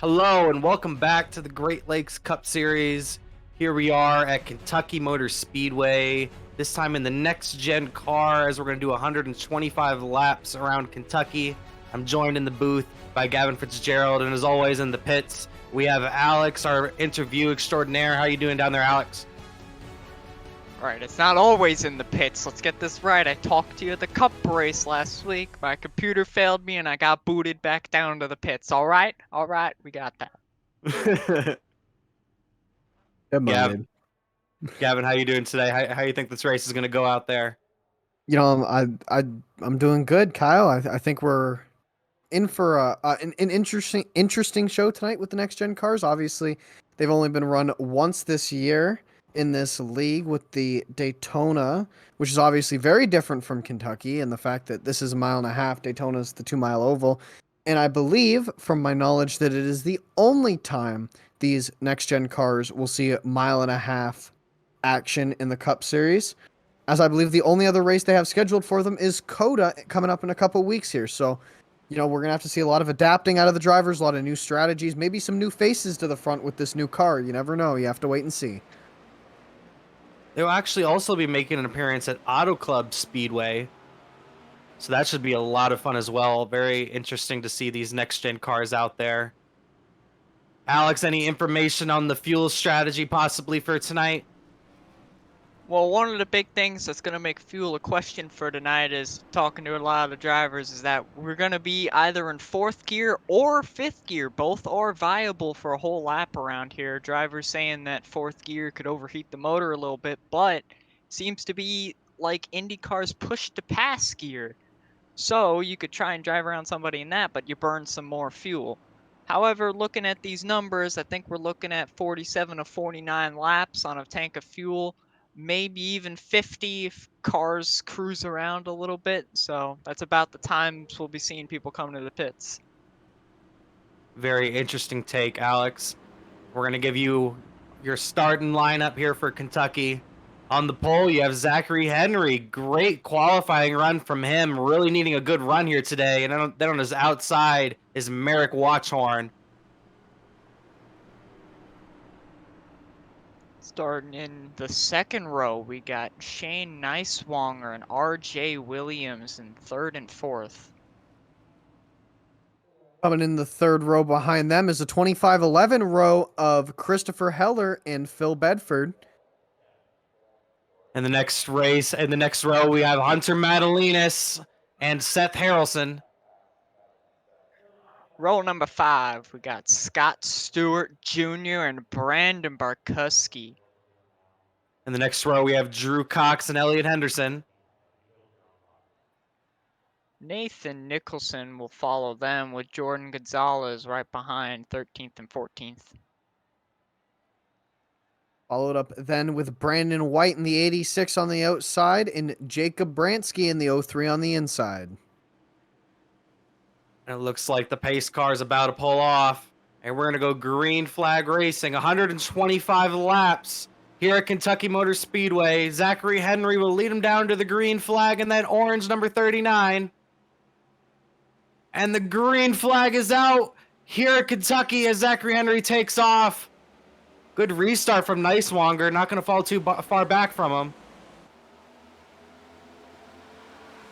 Hello and welcome back to the Great Lakes Cup Series. Here we are at Kentucky Motor Speedway, this time in the next gen car as we're going to do 125 laps around Kentucky. I'm joined in the booth by Gavin Fitzgerald, and as always in the pits, we have Alex, our interview extraordinaire. How you doing down there, Alex? Right, it's not always in the pits. Let's get this right. I talked to you at the cup race last week. My computer failed me and I got booted back down to the pits. All right, we got that. Come on, Gavin, dude. Gavin, how you doing today? How you think this race is going to go out there? You know, I'm doing good, Kyle. I think we're in for an interesting show tonight with the next gen cars. Obviously, they've only been run once this year in this league with the Daytona, which is obviously very different from Kentucky, and the fact that this is a mile and a half. Daytona is the 2-mile oval, and I believe, from my knowledge, that it is the only time these next gen cars will see a mile and a half action in the Cup Series, as I believe the only other race they have scheduled for them is Coda coming up in a couple weeks here. So, you know, we're going to have to see a lot of adapting out of the drivers, a lot of new strategies, maybe some new faces to the front with this new car. You never know. You have to wait and see. They'll actually also be making an appearance at Auto Club Speedway, so that should be a lot of fun as well. Very interesting to see these next-gen cars out there. Alex, any information on the fuel strategy possibly for tonight? Well, one of the big things that's going to make fuel a question for tonight is talking to a lot of the drivers is that we're going to be either in 4th gear or 5th gear. Both are viable for a whole lap around here. Drivers saying that 4th gear could overheat the motor a little bit, but seems to be like Indy cars push to pass gear. So you could try and drive around somebody in that, but you burn some more fuel. However, looking at these numbers, I think we're looking at 47 to 49 laps on a tank of fuel. Maybe even 50 if cars cruise around a little bit. So that's about the times we'll be seeing people come to the pits. Very interesting take, Alex. We're going to give you your starting lineup here for Kentucky. On the pole, you have Zachary Henry. Great qualifying run from him. Really needing a good run here today. And then on his outside is Merrick Watchhorn. Starting in the 2nd row, we got Shane Neiswanger and RJ Williams in 3rd and 4th. Coming in the 3rd row behind them is a 25-11 row of Christopher Heller and Phil Bedford. In the next row, we have Hunter Madalinas and Seth Harrelson. Row number 5, we got Scott Stewart Jr. and Brandon Barkuski. In the next row, we have Drew Cox and Elliot Henderson. Nathan Nicholson will follow them with Jordan Gonzalez right behind 13th and 14th. Followed up then with Brandon White in the 86 on the outside and Jacob Bransky in the 03 on the inside. And it looks like the pace car is about to pull off. And we're going to go green flag racing. 125 laps here at Kentucky Motor Speedway. Zachary Henry will lead him down to the green flag and then orange number 39. And the green flag is out here at Kentucky as Zachary Henry takes off. Good restart from Neiswanger. Not going to fall too far back from him.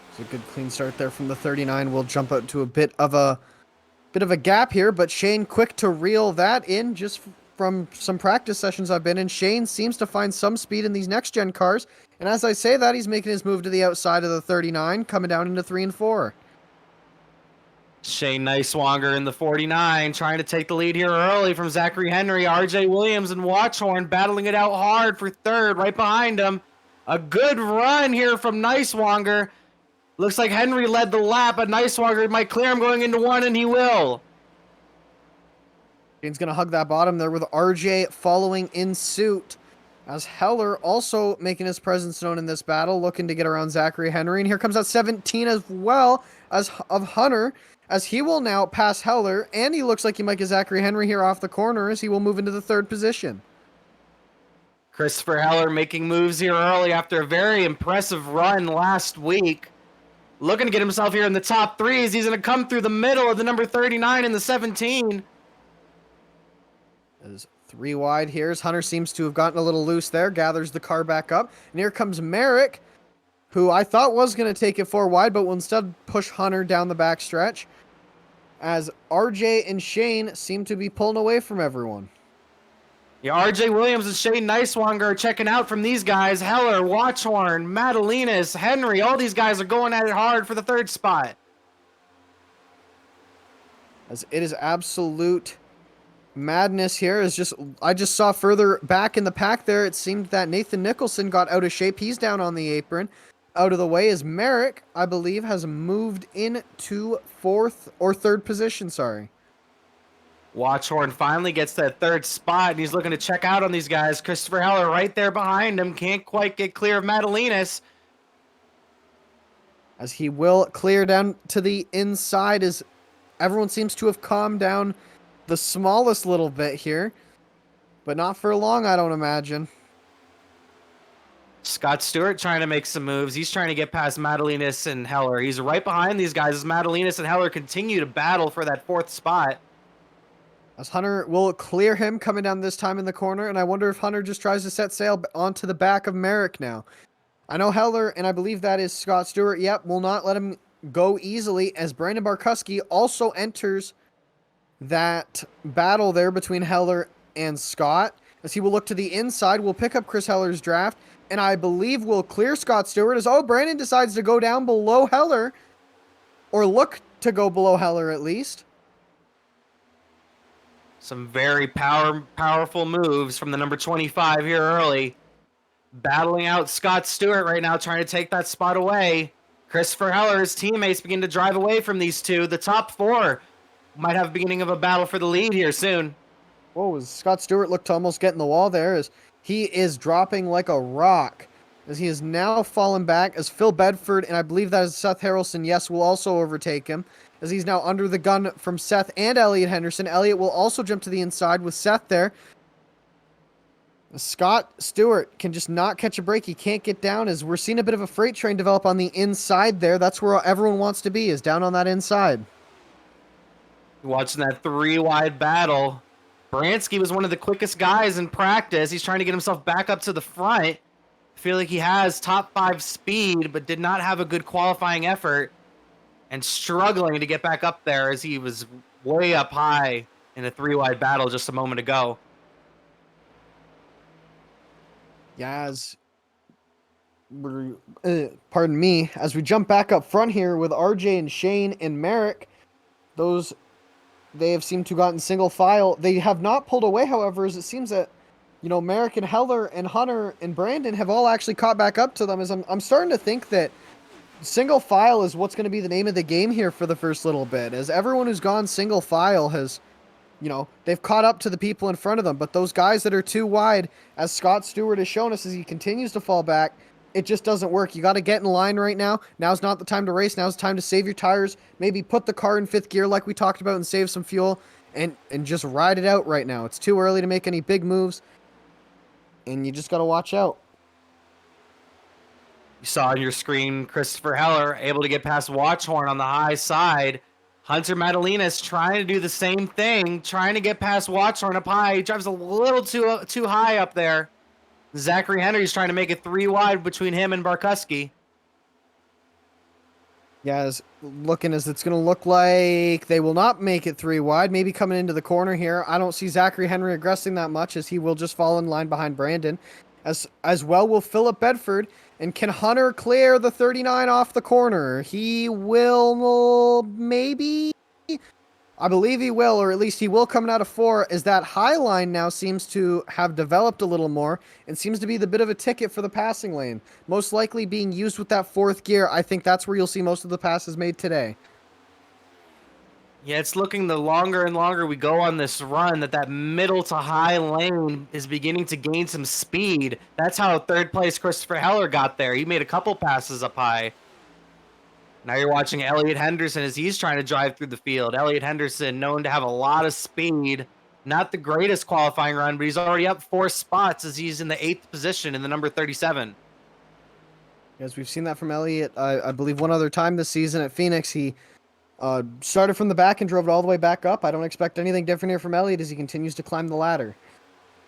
It's a good clean start there from the 39. We'll jump out to a bit of a gap here, but Shane quick to reel that in just from some practice sessions I've been in. Shane seems to find some speed in these next gen cars, and as I say that, he's making his move to the outside of the 39, coming down into 3 and 4. Shane Neiswanger in the 49, trying to take the lead here early from Zachary Henry. RJ Williams and Watchhorn battling it out hard for 3rd, right behind him. A good run here from Neiswanger. Looks like Henry led the lap, but Neiswanger might clear him going into 1, and he will. Shane's going to hug that bottom there with RJ following in suit, as Heller also making his presence known in this battle, looking to get around Zachary Henry. And here comes that 17 as well as of Hunter, as he will now pass Heller, and he looks like he might get Zachary Henry here off the corner as he will move into the 3rd position. Christopher Heller making moves here early after a very impressive run last week. Looking to get himself here in the top 3 as he's going to come through the middle of the number 39 and the 17. As 3 wide here, as Hunter seems to have gotten a little loose there, gathers the car back up. And here comes Merrick, who I thought was going to take it 4 wide, but will instead push Hunter down the back stretch. As RJ and Shane seem to be pulling away from everyone. Yeah, RJ Williams and Shane Nicewanger are checking out from these guys. Heller, Watchhorn, Madalinas, Henry, all these guys are going at it hard for the 3rd spot. As it is absolute madness here. I just saw further back in the pack there, it seemed that Nathan Nicholson got out of shape. He's down on the apron. Out of the way as Merrick, I believe, has moved into 4th or 3rd position, sorry. Watchhorn finally gets that 3rd spot, and he's looking to check out on these guys. Christopher Heller right there behind him. Can't quite get clear of Madalinas. As he will clear down to the inside as everyone seems to have calmed down the smallest little bit here. But not for long, I don't imagine. Scott Stewart trying to make some moves. He's trying to get past Madalinas and Heller. He's right behind these guys as Madalinas and Heller continue to battle for that 4th spot. As Hunter will clear him coming down this time in the corner, and I wonder if Hunter just tries to set sail onto the back of Merrick now. I know Heller, and I believe that is Scott Stewart, will not let him go easily as Brandon Barkuski also enters that battle there between Heller and Scott. As he will look to the inside, will pick up Chris Heller's draft, and I believe will clear Scott Stewart as, Brandon decides to go down below Heller, or look to go below Heller at least. Some very powerful moves from the number 25 here early. Battling out Scott Stewart right now, trying to take that spot away. Christopher Heller's teammates begin to drive away from these two. The top 4 might have a beginning of a battle for the lead here soon. Whoa, as Scott Stewart looked to almost get in the wall there as he is dropping like a rock. As he is now fallen back as Phil Bedford, and I believe that is Seth Harrelson, will also overtake him. As he's now under the gun from Seth and Elliot Henderson. Elliot will also jump to the inside with Seth there. Scott Stewart can just not catch a break. He can't get down as we're seeing a bit of a freight train develop on the inside there. That's where everyone wants to be, is down on that inside. Watching that 3 wide battle. Bransky was one of the quickest guys in practice. He's trying to get himself back up to the front. I feel like he has top 5 speed, but did not have a good qualifying effort. And struggling to get back up there as he was way up high in a 3 wide battle just a moment ago. As pardon me, as we jump back up front here with RJ and Shane and Merrick, they have seemed to have gotten single file. They have not pulled away, however, as it seems that, Merrick and Heller and Hunter and Brandon have all actually caught back up to them. As I'm starting to think that single file is what's going to be the name of the game here for the first little bit, as everyone who's gone single file has, they've caught up to the people in front of them. But those guys that are too wide, as Scott Stewart has shown us as he continues to fall back, it just doesn't work. You got to get in line right now. Now's not the time to race. Now's the time to save your tires. Maybe put the car in 5th gear like we talked about and save some fuel and just ride it out right now. It's too early to make any big moves, and you just got to watch out. You saw on your screen Christopher Heller able to get past Watchhorn on the high side. Hunter Madalinas trying to do the same thing, trying to get past Watchhorn up high. He drives a little too high up there. Zachary Henry's trying to make it 3 wide between him and Barkuski. Yeah, it's looking as it's going to look like they will not make it 3 wide. Maybe coming into the corner here. I don't see Zachary Henry aggressing that much as he will just fall in line behind Brandon. As well will Philip Bedford. And can Hunter clear the 39 off the corner? He will, maybe? I believe he will, or at least he will coming out of 4, as that high line now seems to have developed a little more and seems to be the bit of a ticket for the passing lane. Most likely being used with that 4th gear. I think that's where you'll see most of the passes made today. Yeah, it's looking the longer and longer we go on this run that middle to high lane is beginning to gain some speed. That's how 3rd place Christopher Heller got there. He made a couple passes up high. Now you're watching Elliot Henderson as he's trying to drive through the field. Elliot Henderson known to have a lot of speed. Not the greatest qualifying run, but he's already up 4 spots as he's in the 8th position in the number 37. As we've seen that from Elliot, I believe one other time this season at Phoenix, he Started from the back and drove it all the way back up. I don't expect anything different here from Elliott as he continues to climb the ladder.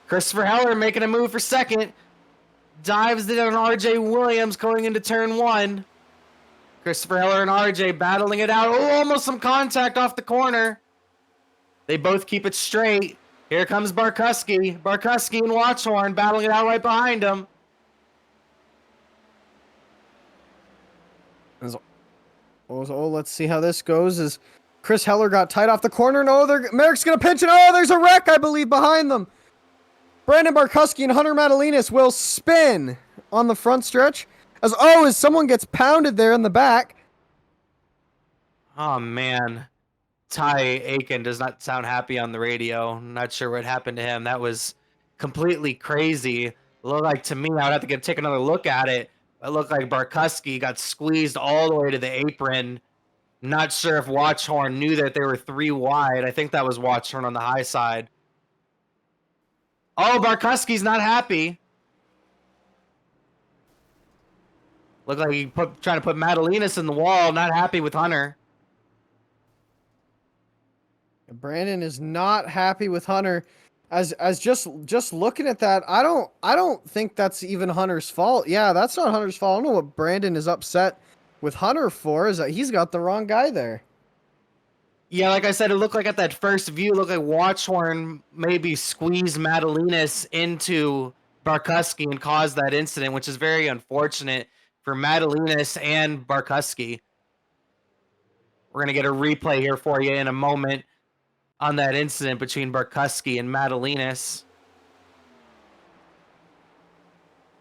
Christopher Heller making a move for second. Dives in on RJ Williams going into turn 1. Christopher Heller and RJ battling it out. Oh, almost some contact off the corner. They both keep it straight. Here comes Barkuski. Barkuski and Watchhorn battling it out right behind him. Oh, let's see how this goes. As Chris Heller got tight off the corner. No, Merrick's going to pinch it. Oh, there's a wreck, I believe, behind them. Brandon Barkuski and Hunter Madalinas will spin on the front stretch. As someone gets pounded there in the back. Oh, man. Ty Aiken does not sound happy on the radio. I'm not sure what happened to him. That was completely crazy. It looked like, to me, I would have to take another look at it. It looked like Barkuski got squeezed all the way to the apron. Not sure if Watchhorn knew that they were 3 wide. I think that was Watchhorn on the high side. Oh, Barkuski's not happy. Looked like he trying to put Madalinas in the wall. Not happy with Hunter. Brandon is not happy with Hunter. As just looking at that, I don't think that's even Hunter's fault. Yeah, that's not Hunter's fault. I don't know what Brandon is upset with Hunter for, is that he's got the wrong guy there. Yeah, like I said, it looked like at that first view, it looked like Watchhorn maybe squeezed Madalinas into Barkuski and caused that incident, which is very unfortunate for Madalinas and Barkuski. We're going to get a replay here for you in a moment on that incident between Barkuski and Madalinas.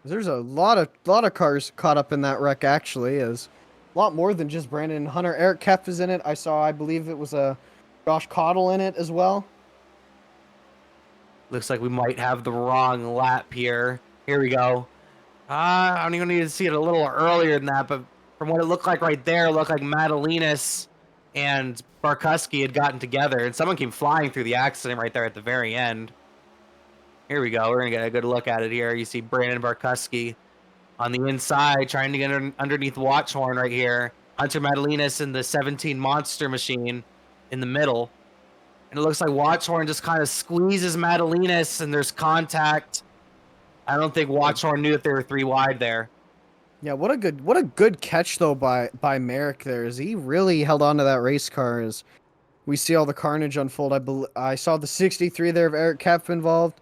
There's a lot of cars caught up in that wreck, actually. Is a lot more than just Brandon and Hunter. Eric Kepf is in it. I believe it was a Josh Cottle in it as well. Looks like we might have the wrong lap here. Here we go. I don't even need to see it a little earlier than that, but from what it looked like right there, it looked like Madalinas and Barkuski had gotten together, and someone came flying through the accident right there at the very end. Here we go. We're going to get a good look at it here. You see Brandon Barkuski on the inside trying to get underneath Watchhorn right here. Hunter Madalinas in the 17 Monster Machine in the middle. And it looks like Watchhorn just kind of squeezes Madalinas, and there's contact. I don't think Watchhorn knew that they were 3 wide there. Yeah, what a good catch though by Merrick there. As he really held on to that race car as we see all the carnage unfold. I saw the 63 there of Eric Kepf involved.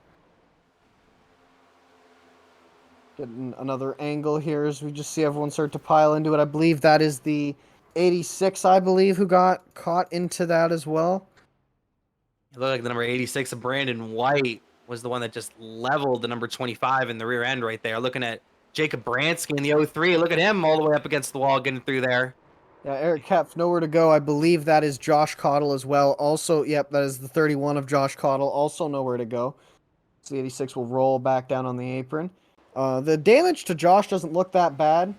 Getting another angle here as we just see everyone start to pile into it. I believe that is the 86, I believe, who got caught into that as well. It looked like the number 86 of Brandon White was the one that just leveled the number 25 in the rear end right there. Looking at Jacob Bransky in the 03. Look at him all the way up against the wall getting through there. Yeah, Eric Kepf, nowhere to go. I believe that is Josh Cottle as well. Also, yep, that is the 31 of Josh Cottle. Also nowhere to go. So the 86 will roll back down on the apron. The damage to Josh doesn't look that bad.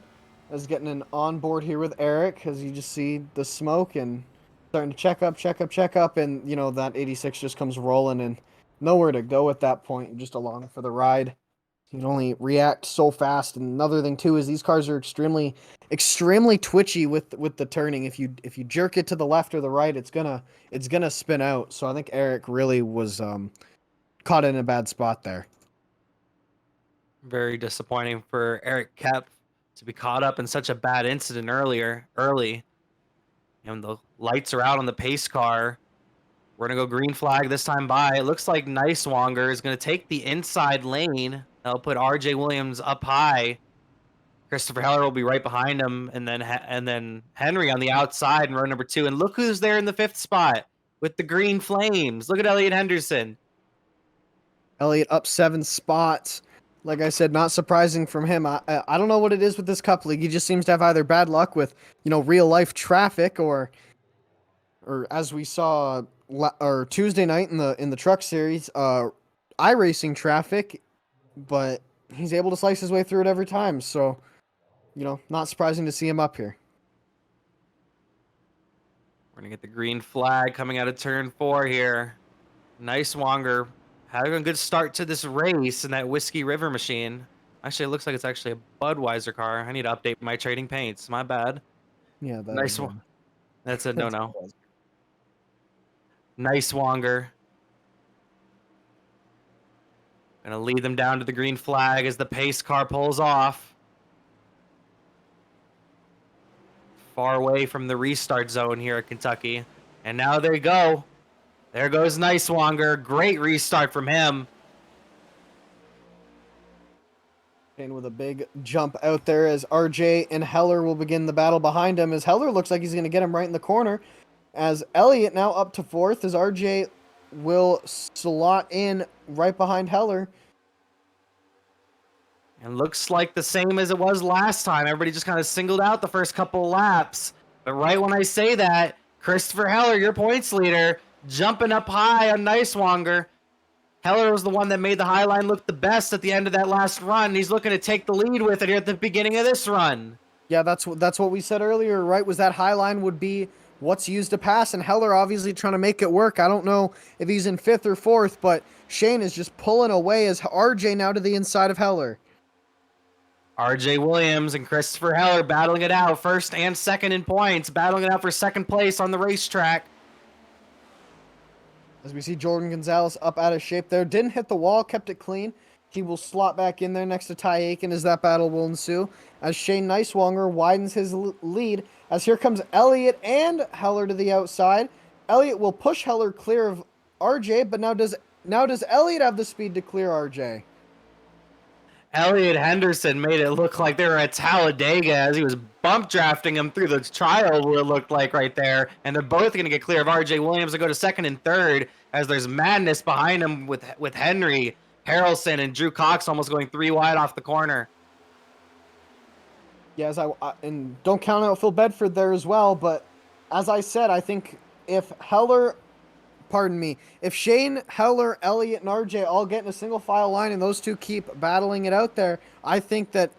As getting an onboard here with Eric, as you just see the smoke and starting to check up, and you know that 86 just comes rolling and nowhere to go at that point. You're just along for the ride. You can only react so fast. And another thing too is these cars are extremely twitchy with the turning. If you jerk it to the left or the right, it's gonna spin out. So I think Eric really was caught in a bad spot there. Very disappointing for Eric Kepf to be caught up in such a bad incident early. And the lights are out on the pace car. We're going to go green flag this time by. It looks like Nicewanger is going to take the inside lane. That'll put RJ Williams up high. Christopher Heller will be right behind him. And then Henry on the outside in row number 2. And look who's there in the 5th spot with the green flames. Look at Elliott Henderson. Elliott up 7 spots. Like I said, not surprising from him. I don't know what it is with this Cup League. He just seems to have either bad luck with, real life traffic or as we saw or Tuesday night in the truck series, iRacing traffic, but he's able to slice his way through it every time. So, not surprising to see him up here. We're going to get the green flag coming out of turn 4 here. Nicewanger having a good start to this race in that Whiskey River machine. Actually, it looks like it's actually a Budweiser car. I need to update my trading paints. My bad. Yeah, That's a no-no. Nice Wonger. Gonna lead them down to the green flag as the pace car pulls off. Far away from the restart zone here at Kentucky. And now they go. There goes Nice Wonger. Great restart from him. And with a big jump out there as RJ and Heller will begin the battle behind him, as Heller looks like he's going to get him right in the corner. As Elliott now up to 4th, as RJ will slot in right behind Heller. And looks like the same as it was last time. Everybody just kind of singled out the first couple of laps. But right when I say that, Christopher Heller, your points leader, jumping up high on Nice Wonger. Heller was the one that made the high line look the best at the end of that last run. He's looking to take the lead with it here at the beginning of this run. Yeah, that's what we said earlier, right? Was that high line would be what's used to pass, and Heller obviously trying to make it work. I don't know if he's in 5th or 4th, but Shane is just pulling away as RJ now to the inside of Heller. RJ Williams and Christopher Heller battling it out, 1st and 2nd in points, battling it out for 2nd place on the racetrack. As we see Jordan Gonzalez up out of shape there. Didn't hit the wall, kept it clean. He will slot back in there next to Ty Aiken as that battle will ensue. As Shane Nicewonger widens his lead. As here comes Elliott and Heller to the outside. Elliott will push Heller clear of RJ, but now does Elliott have the speed to clear RJ? Elliott Henderson made it look like they were at Talladega as he was bump drafting him through the trial, it looked like right there. And they're both going to get clear of RJ Williams to go to 2nd and 3rd as there's madness behind him with Henry, Harrelson, and Drew Cox almost going 3 wide off the corner. Yeah, and don't count out Phil Bedford there as well, but as I said, I think if Shane, Heller, Elliott, and RJ all get in a single file line and those two keep battling it out there, I think that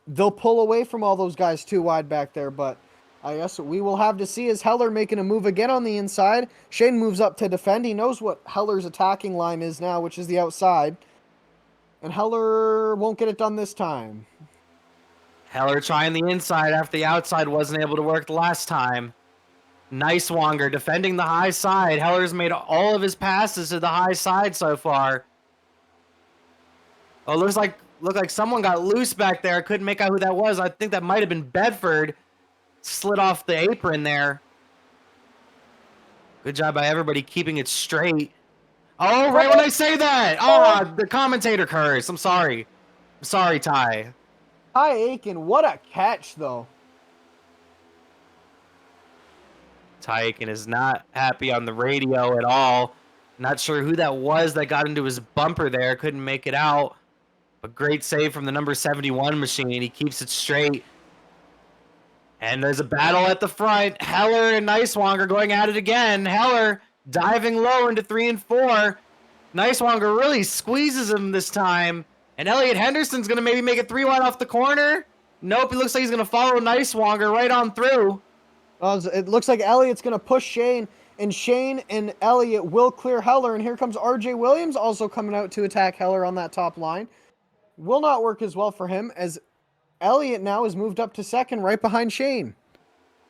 they'll pull away from all those guys too wide back there. But I guess we will have to see as Heller making a move again on the inside. Shane moves up to defend. He knows what Heller's attacking line is now, which is the outside. And Heller won't get it done this time. Heller trying the inside after the outside wasn't able to work the last time. Nice Wonger defending the high side. Heller's made all of his passes to the high side so far. Oh, looked like someone got loose back there. I couldn't make out who that was. I think that might have been Bedford. Slid off the apron there. Good job by everybody keeping it straight. Oh, right when I say that. Oh, the commentator cursed. I'm sorry. I'm sorry, Ty. Ty Aiken, what a catch, though. Ty Aiken is not happy on the radio at all. Not sure who that was that got into his bumper there. Couldn't make it out. A great save from the number 71 machine. He keeps it straight. And there's a battle at the front. Heller and Nicewonger going at it again. Heller diving low into 3 and 4. Nicewonger really squeezes him this time. And Elliott Henderson's going to maybe make it 3 wide off the corner. Nope, it looks like he's going to follow Nicewonger right on through. It looks like Elliott's going to push Shane, and Shane and Elliott will clear Heller. And here comes RJ Williams also coming out to attack Heller on that top line. Will not work as well for him as Elliott now is moved up to 2nd right behind Shane.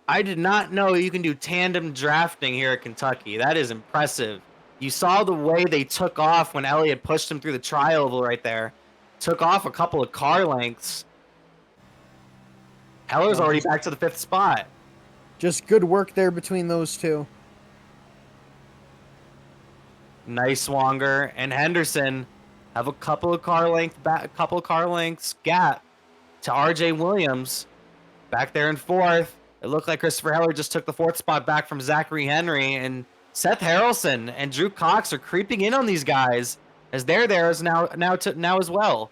I did not know you can do tandem drafting here at Kentucky. That is impressive. You saw the way they took off when Elliott pushed him through the tri-oval right there. Took off a couple of car lengths. Heller's already back to the 5th spot. Just good work there between those two. Nicewonger and Henderson have a couple of car lengths gap to RJ Williams back there in 4th. It looked like Christopher Heller just took the 4th spot back from Zachary Henry, and Seth Harrelson and Drew Cox are creeping in on these guys as they're there as now as well.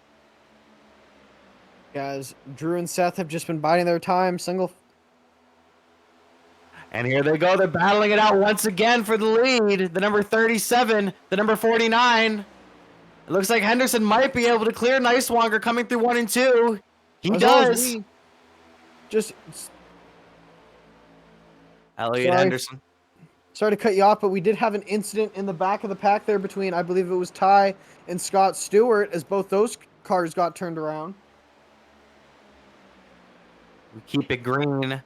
Guys, Drew and Seth have just been biding their time. And here they go. They're battling it out once again for the lead. The number 37, the number 49. It looks like Henderson might be able to clear Nicewonger coming through 1 and 2. He does. Elliott Henderson. Sorry to cut you off, but we did have an incident in the back of the pack there between, I believe it was Ty and Scott Stewart, as both those cars got turned around. We keep it green.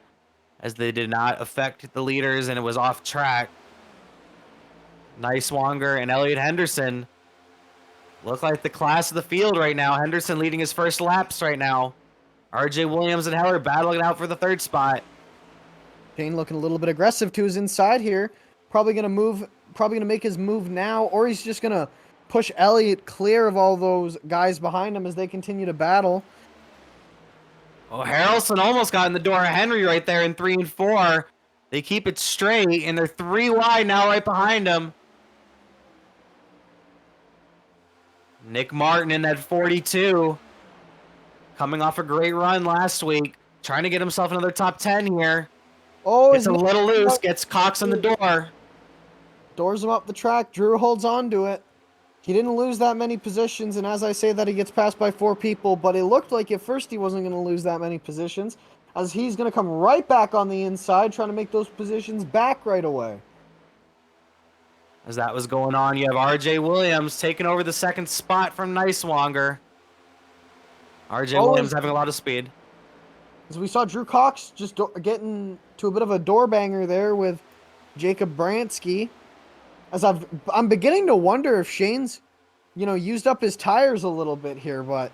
as they did not affect the leaders and it was off track. Niswanger and Elliot Henderson look like the class of the field right now. Henderson leading his first laps right now. RJ Williams and Heller battling out for the third spot. Shane looking a little bit aggressive to his inside here. Probably gonna make his move now, or he's just gonna push Elliott clear of all those guys behind him as they continue to battle. Oh, Harrelson almost got in the door of Henry right there in 3 and 4. They keep it straight, and they're 3 wide now right behind him. Nick Martin in that 42. Coming off a great run last week. Trying to get himself another top 10 here. Oh, It's a little loose. Gets Cox on the door. Doors him up the track. Drew holds on to it. He didn't lose that many positions, and as I say that, he gets passed by 4 people, but it looked like at first he wasn't going to lose that many positions, as he's going to come right back on the inside, trying to make those positions back right away. As that was going on, you have RJ Williams taking over the second spot from Niswanger. RJ Williams having a lot of speed. As we saw Drew Cox just getting to a bit of a door banger there with Jacob Bransky. As I'm beginning to wonder if Shane's, used up his tires a little bit here, but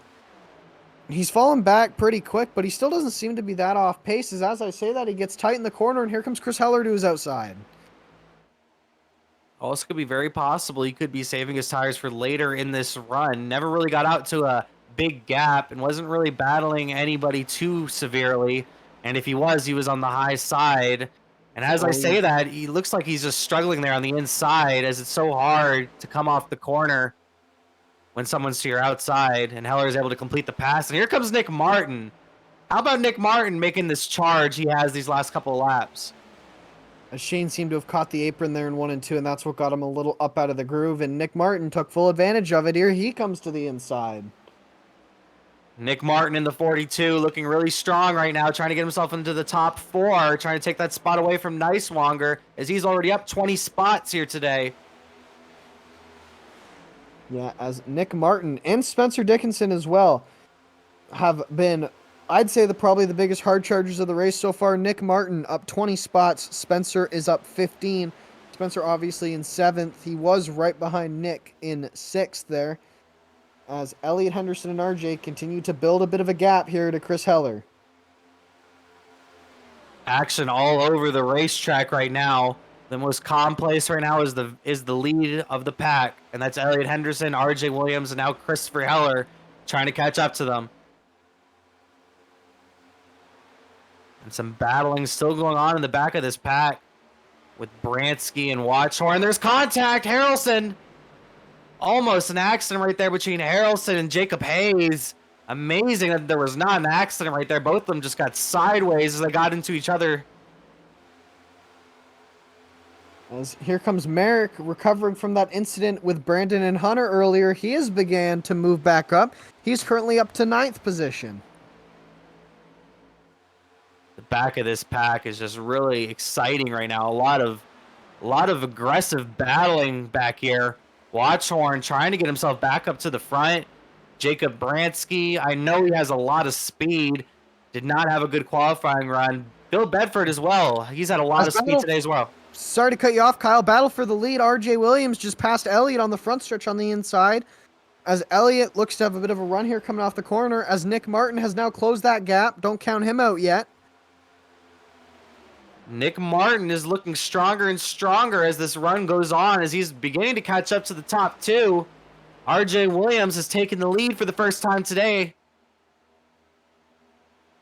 he's fallen back pretty quick, but he still doesn't seem to be that off pace. As I say that, he gets tight in the corner, and here comes Chris Heller to his outside. Also could be very possible he could be saving his tires for later in this run. Never really got out to a big gap and wasn't really battling anybody too severely. And if he was on the high side. And as I say that, he looks like he's just struggling there on the inside as it's so hard to come off the corner when someone's to your outside. And Heller is able to complete the pass. And here comes Nick Martin. How about Nick Martin making this charge he has these last couple of laps? As Shane seemed to have caught the apron there in 1 and 2, and that's what got him a little up out of the groove. And Nick Martin took full advantage of it. Here he comes to the inside. Nick Martin in the 42 looking really strong right now, trying to get himself into the top 4, trying to take that spot away from Niswanger as he's already up 20 spots here today. Yeah, as Nick Martin and Spencer Dickinson as well have been, I'd say, probably the biggest hard chargers of the race so far. Nick Martin up 20 spots. Spencer is up 15. Spencer obviously in 7th. He was right behind Nick in 6th there, as Elliot Henderson and RJ continue to build a bit of a gap here to Chris Heller. Action all over the racetrack right now. The most calm place right now is the lead of the pack, and that's Elliot Henderson, RJ Williams, and now Christopher Heller trying to catch up to them. And some battling still going on in the back of this pack with Bransky and Watchhorn. There's contact. Harrelson. Almost an accident right there between Harrelson and Jacob Hayes. Amazing that there was not an accident right there. Both of them just got sideways as they got into each other. As here comes Merrick recovering from that incident with Brandon and Hunter earlier. He has began to move back up. He's currently up to 9th position. The back of this pack is just really exciting right now. A lot of aggressive battling back here. Watchhorn trying to get himself back up to the front. Jacob Bransky, I know he has a lot of speed. Did not have a good qualifying run. Bill Bedford as well. He's had a lot of speed today as well. Sorry to cut you off, Kyle. Battle for the lead. RJ Williams just passed Elliott on the front stretch on the inside, as Elliott looks to have a bit of a run here coming off the corner, as Nick Martin has now closed that gap. Don't count him out yet. Nick Martin is looking stronger and stronger as this run goes on, as he's beginning to catch up to the top 2. RJ Williams has taken the lead for the first time today.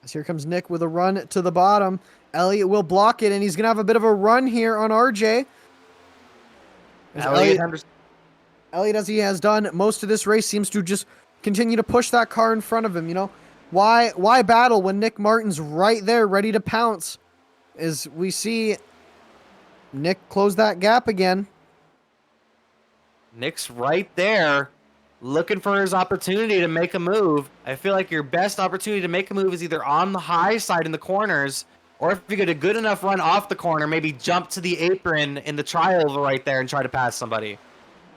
As here comes Nick with a run to the bottom. Elliott will block it, and he's going to have a bit of a run here on RJ. Elliott, as he has done most of this race, seems to just continue to push that car in front of him. Why battle when Nick Martin's right there ready to pounce? As we see Nick close that gap again. Nick's right there looking for his opportunity to make a move. I feel like your best opportunity to make a move is either on the high side in the corners, or if you get a good enough run off the corner, maybe jump to the apron in the trioval right there and try to pass somebody.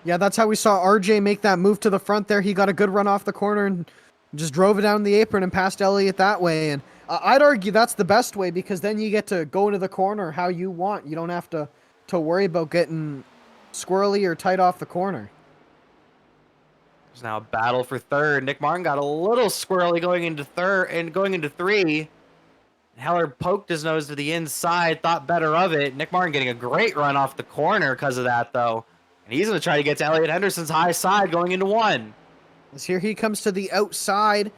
Yeah, that's how we saw RJ make that move to the front there. He got a good run off the corner and just drove it down the apron and passed Elliott that way. And I'd argue that's the best way because then you get to go into the corner how you want. You don't have to worry about getting squirrely or tight off the corner. There's now a battle for third. Nick Martin got a little squirrely going into third and going into three. Heller poked his nose to the inside, thought better of it. Nick Martin getting a great run off the corner because of that, though. And he's going to try to get to Elliot Henderson's high side going into one. As here he comes to the outside.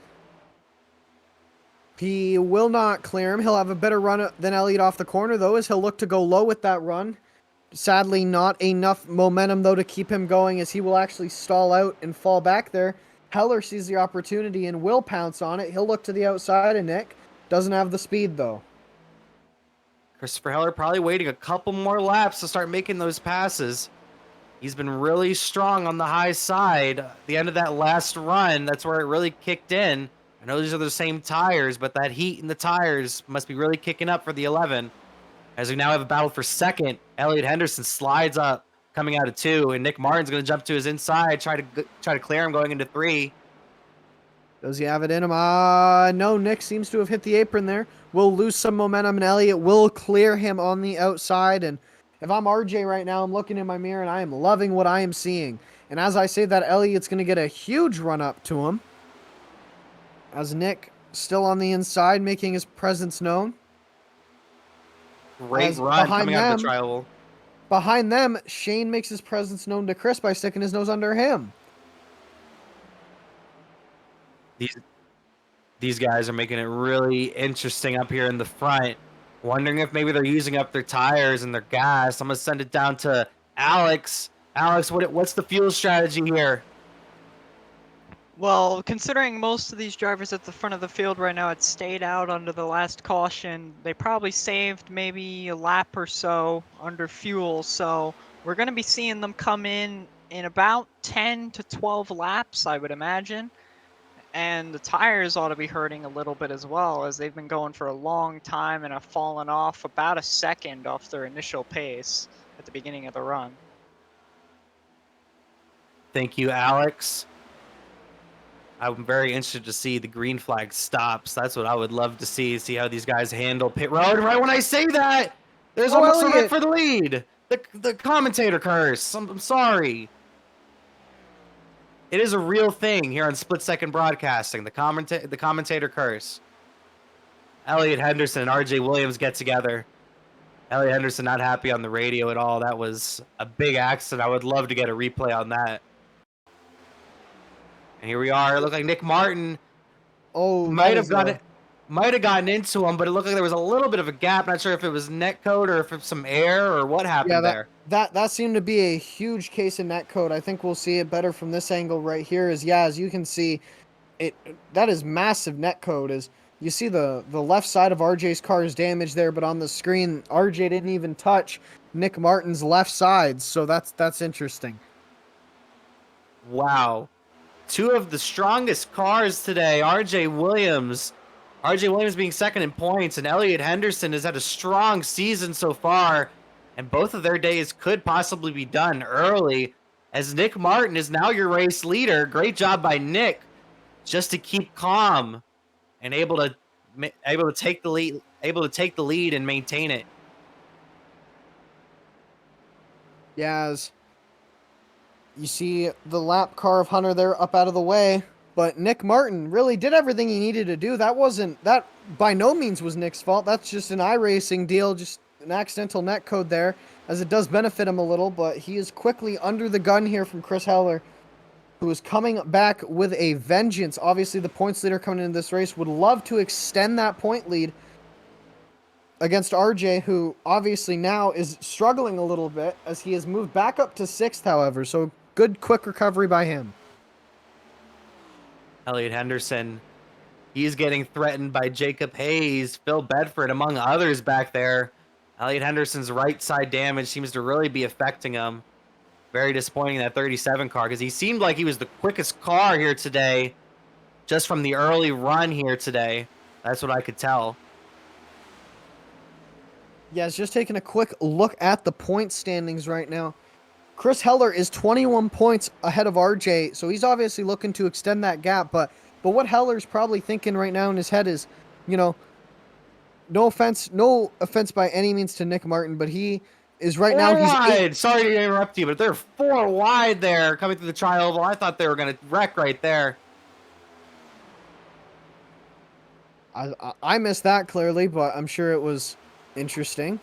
He will not clear him. He'll have a better run than Elliott off the corner, though, as he'll look to go low with that run. Sadly, not enough momentum, though, to keep him going, as he will actually stall out and fall back there. Heller sees the opportunity and will pounce on it. He'll look to the outside, and Nick doesn't have the speed, though. Christopher Heller probably waiting a couple more laps to start making those passes. He's been really strong on the high side. The end of that last run, that's where it really kicked in. I know these are the same tires, but that heat in the tires must be really kicking up for the 11. As we now have a battle for second, Elliot Henderson slides up, coming out of 2, and Nick Martin's going to jump to his inside, try to clear him going into 3. Does he have it in him? No, Nick seems to have hit the apron there. Will lose some momentum, and Elliott will clear him on the outside. And if I'm RJ right now, I'm looking in my mirror, and I am loving what I am seeing. And as I say that, Elliott's going to get a huge run up to him. As Nick still on the inside, making his presence known. Great As run coming out of the trial. Behind them, Shane makes his presence known to Chris by sticking his nose under him. These guys are making it really interesting up here in the front. Wondering if maybe they're using up their tires and their gas. I'm going to send it down to Alex. Alex, what's the fuel strategy here? Well, considering most of these drivers at the front of the field right now had stayed out under the last caution, they probably saved maybe a lap or so under fuel. So we're going to be seeing them come in about 10 to 12 laps, I would imagine. And the tires ought to be hurting a little bit as well, as they've been going for a long time and have fallen off about a second off their initial pace at the beginning of the run. Thank you, Alex. I'm very interested to see the green flag stops. That's what I would love to see how these guys handle pit road. Right when I say that, there's almost a wreck for the lead. The commentator curse. I'm sorry. It is a real thing here on Split Second Broadcasting. The commentator curse. Elliot Henderson and RJ Williams get together. Elliot Henderson not happy on the radio at all. That was a big accident. I would love to get a replay on that. And here we are. It looked like Nick Martin might have gotten into him, but it looked like there was a little bit of a gap. Not sure if it was net code or if it's some air or what happened there. That seemed to be a huge case of net code. I think we'll see it better from this angle right here. As you can see, that is massive net code. As you see the left side of RJ's car is damaged there, but on the screen, RJ didn't even touch Nick Martin's left side. So that's interesting. Wow. 2 of the strongest cars today. RJ Williams being second in points, and Elliot Henderson has had a strong season so far, and both of their days could possibly be done early, as Nick Martin is now your race leader. Great job by Nick, just to keep calm and able to take the lead and maintain it. Yes. You see the lap car of Hunter there up out of the way, but Nick Martin really did everything he needed to do. That by no means was Nick's fault. That's just an iRacing deal, just an accidental net code there, as it does benefit him a little, but he is quickly under the gun here from Chris Heller, who is coming back with a vengeance. Obviously, the points leader coming into this race would love to extend that point lead against RJ, who obviously now is struggling a little bit, as he has moved back up to 6th, however, so good quick recovery by him. Elliot Henderson, he's getting threatened by Jacob Hayes, Phil Bedford, among others back there. Elliot Henderson's right side damage seems to really be affecting him. Very disappointing, that 37 car, because he seemed like he was the quickest car here today, just from the early run here today. That's what I could tell. Yeah, it's just taking a quick look at the point standings right now. Chris Heller is 21 points ahead of RJ, so he's obviously looking to extend that gap. But what Heller's probably thinking right now in his head is, no offense by any means to Nick Martin, but he is right now. Four He's wide. Sorry to interrupt you, but they're 4 wide there coming through the tri-oval. I thought they were going to wreck right there. I missed that clearly, but I'm sure it was interesting.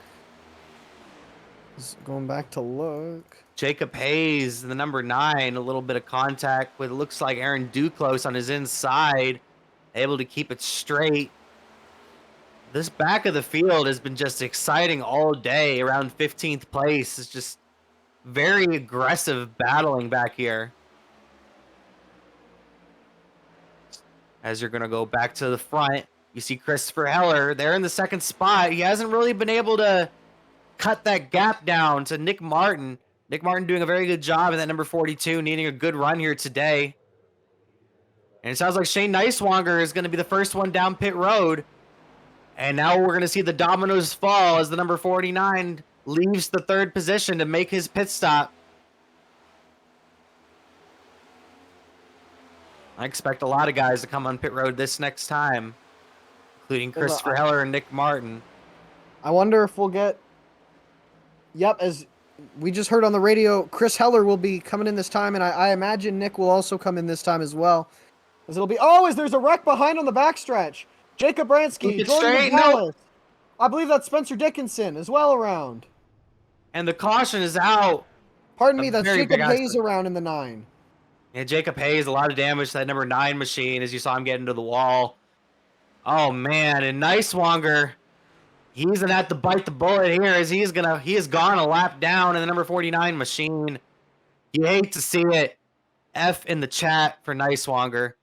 Just going back to look. Jacob Hayes, the number 9, a little bit of contact with, it looks like Aaron Duclos on his inside, able to keep it straight. This back of the field has been just exciting all day. Around 15th place. It's just very aggressive battling back here. As you're going to go back to the front, you see Christopher Heller there in the second spot. He hasn't really been able to cut that gap down to Nick Martin. Nick Martin doing a very good job in that number 42, needing a good run here today. And it sounds like Shane Neiswanger is going to be the first one down pit road. And now we're going to see the dominoes fall as the number 49 leaves the 3rd position to make his pit stop. I expect a lot of guys to come on pit road this next time, including Christopher Heller and Nick Martin. I wonder if we'll get... Yep, as we just heard on the radio, Chris Heller will be coming in this time, and I imagine Nick will also come in this time as well. As it'll be... Oh, as there's a wreck behind on the backstretch. Jacob Bransky, Jordan McGillis. I believe that's Spencer Dickinson as well around. And the caution is out. Pardon me, that's Jacob Hayes around in the 9. Yeah, Jacob Hayes, a lot of damage to that number 9 machine as you saw him get into the wall. Oh, man, and Neiswanger, he's going to have to bite the bullet here as he has gone a lap down in the number 49 machine. You hate to see it. F in the chat for Neiswanger.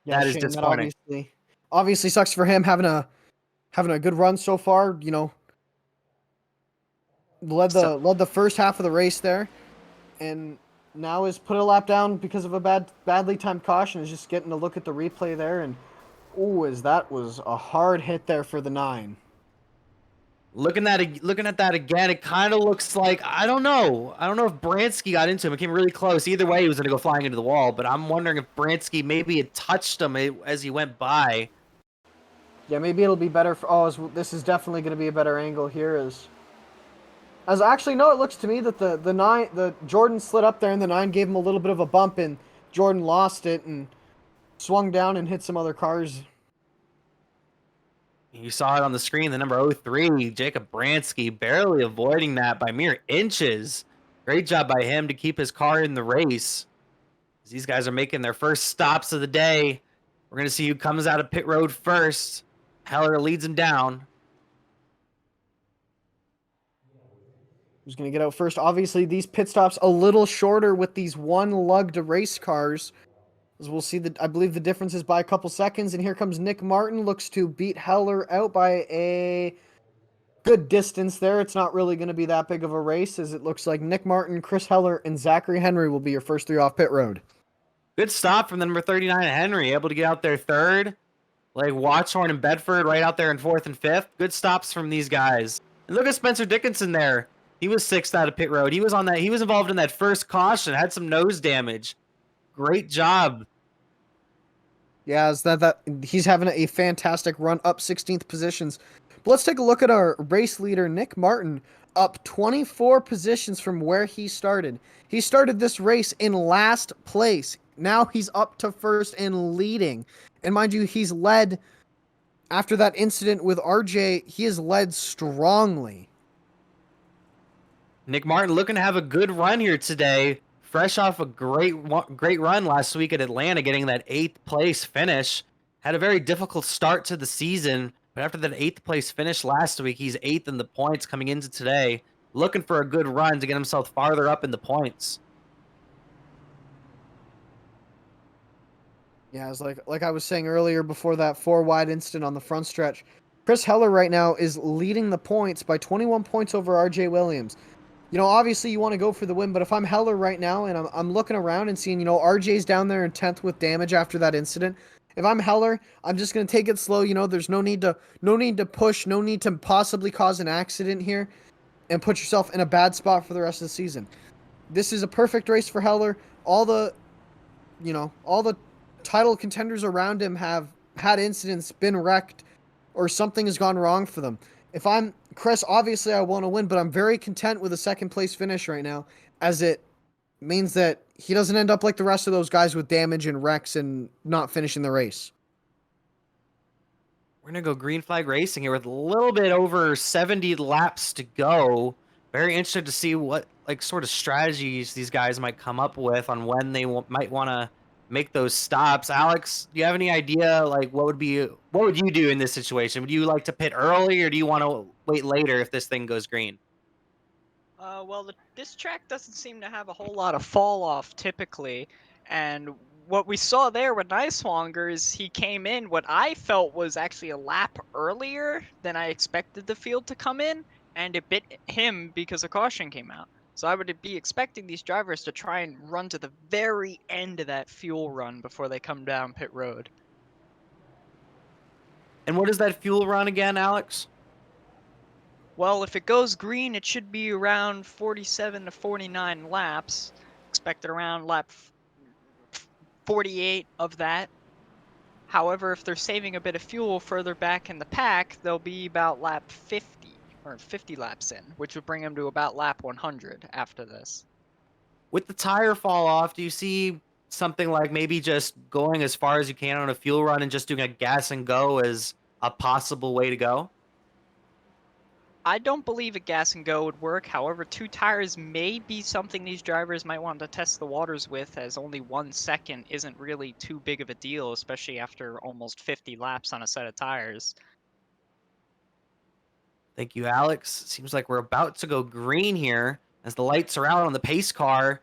Yeah, that is disappointing. That obviously sucks for him having a good run so far, you know. Led the first half of the race there, and now is put a lap down because of a badly timed caution. Is just getting a look at the replay there, and that was a hard hit there for the 9. Looking at that again, it kind of looks like, I don't know if Bransky got into him. It came really close. Either way, he was going to go flying into the wall, but I'm wondering if Bransky maybe had touched him as he went by. Yeah, maybe it'll be better for... this is definitely going to be a better angle here as actually, no, it looks to me that the Jordan slid up there and the 9 gave him a little bit of a bump and Jordan lost it and swung down and hit some other cars. You saw it on the screen, the number 03, Jacob Bransky, barely avoiding that by mere inches. Great job by him to keep his car in the race. As these guys are making their first stops of the day. We're going to see who comes out of pit road first. Heller leads him down. Who's going to get out first? Obviously, these pit stops a little shorter with these one-lugged race cars. As we'll see, I believe the difference is by a couple seconds. And here comes Nick Martin. Looks to beat Heller out by a good distance there. It's not really going to be that big of a race, as it looks like Nick Martin, Chris Heller, and Zachary Henry will be your first 3 off pit road. Good stop from the number 39, Henry. Able to get out there 3rd. Like Watchorn and Bedford right out there in 4th and 5th. Good stops from these guys. And look at Spencer Dickinson there. He was 6th out of pit road. He was involved in that first caution, had some nose damage. Great job. Yeah, he's having a fantastic run, up 16th positions. But let's take a look at our race leader, Nick Martin, up 24 positions from where he started. He started this race in last place. Now he's up to 1st and leading. And mind you, he's led, after that incident with RJ, he has led strongly. Nick Martin looking to have a good run here today. Fresh off a great run last week at Atlanta, getting that 8th place finish. Had a very difficult start to the season, but after that 8th place finish last week, he's 8th in the points coming into today. Looking for a good run to get himself farther up in the points. Yeah, it's like I was saying earlier before that 4 wide incident on the front stretch. Chris Heller right now is leading the points by 21 points over RJ Williams. You know, obviously you want to go for the win, but if I'm Heller right now and I'm looking around and seeing, you know, RJ's down there in 10th with damage after that incident. If I'm Heller, I'm just going to take it slow. You know, there's no need to push, no need to possibly cause an accident here and put yourself in a bad spot for the rest of the season. This is a perfect race for Heller. All the title contenders around him have had incidents, been wrecked, or something has gone wrong for them. If I'm Chris, obviously I want to win, but I'm very content with a second place finish right now, as it means that he doesn't end up like the rest of those guys with damage and wrecks and not finishing the race. We're going to go green flag racing here with a little bit over 70 laps to go. Very interested to see what like sort of strategies these guys might come up with on when they might want to make those stops. Alex, do you have any idea like what would you do in this situation? Would you like to pit early, or do you want to wait later if this thing goes green? Well, this track doesn't seem to have a whole lot of fall off typically, and what we saw there with Niswanger is he came in what I felt was actually a lap earlier than I expected the field to come in, and it bit him because a caution came out. So I would be expecting these drivers to try and run to the very end of that fuel run before they come down pit road. And what is that fuel run again, Alex? Well, if it goes green, it should be around 47 to 49 laps. Expected around lap 48 of that. However, if they're saving a bit of fuel further back in the pack, they'll be about lap 50, or 50 laps in, which would bring them to about lap 100 after this. With the tire fall off, do you see something like maybe just going as far as you can on a fuel run and just doing a gas and go as a possible way to go? I don't believe a gas and go would work. However, 2 tires may be something these drivers might want to test the waters with, as only 1 second isn't really too big of a deal, especially after almost 50 laps on a set of tires. Thank you, Alex. Seems like we're about to go green here as the lights are out on the pace car.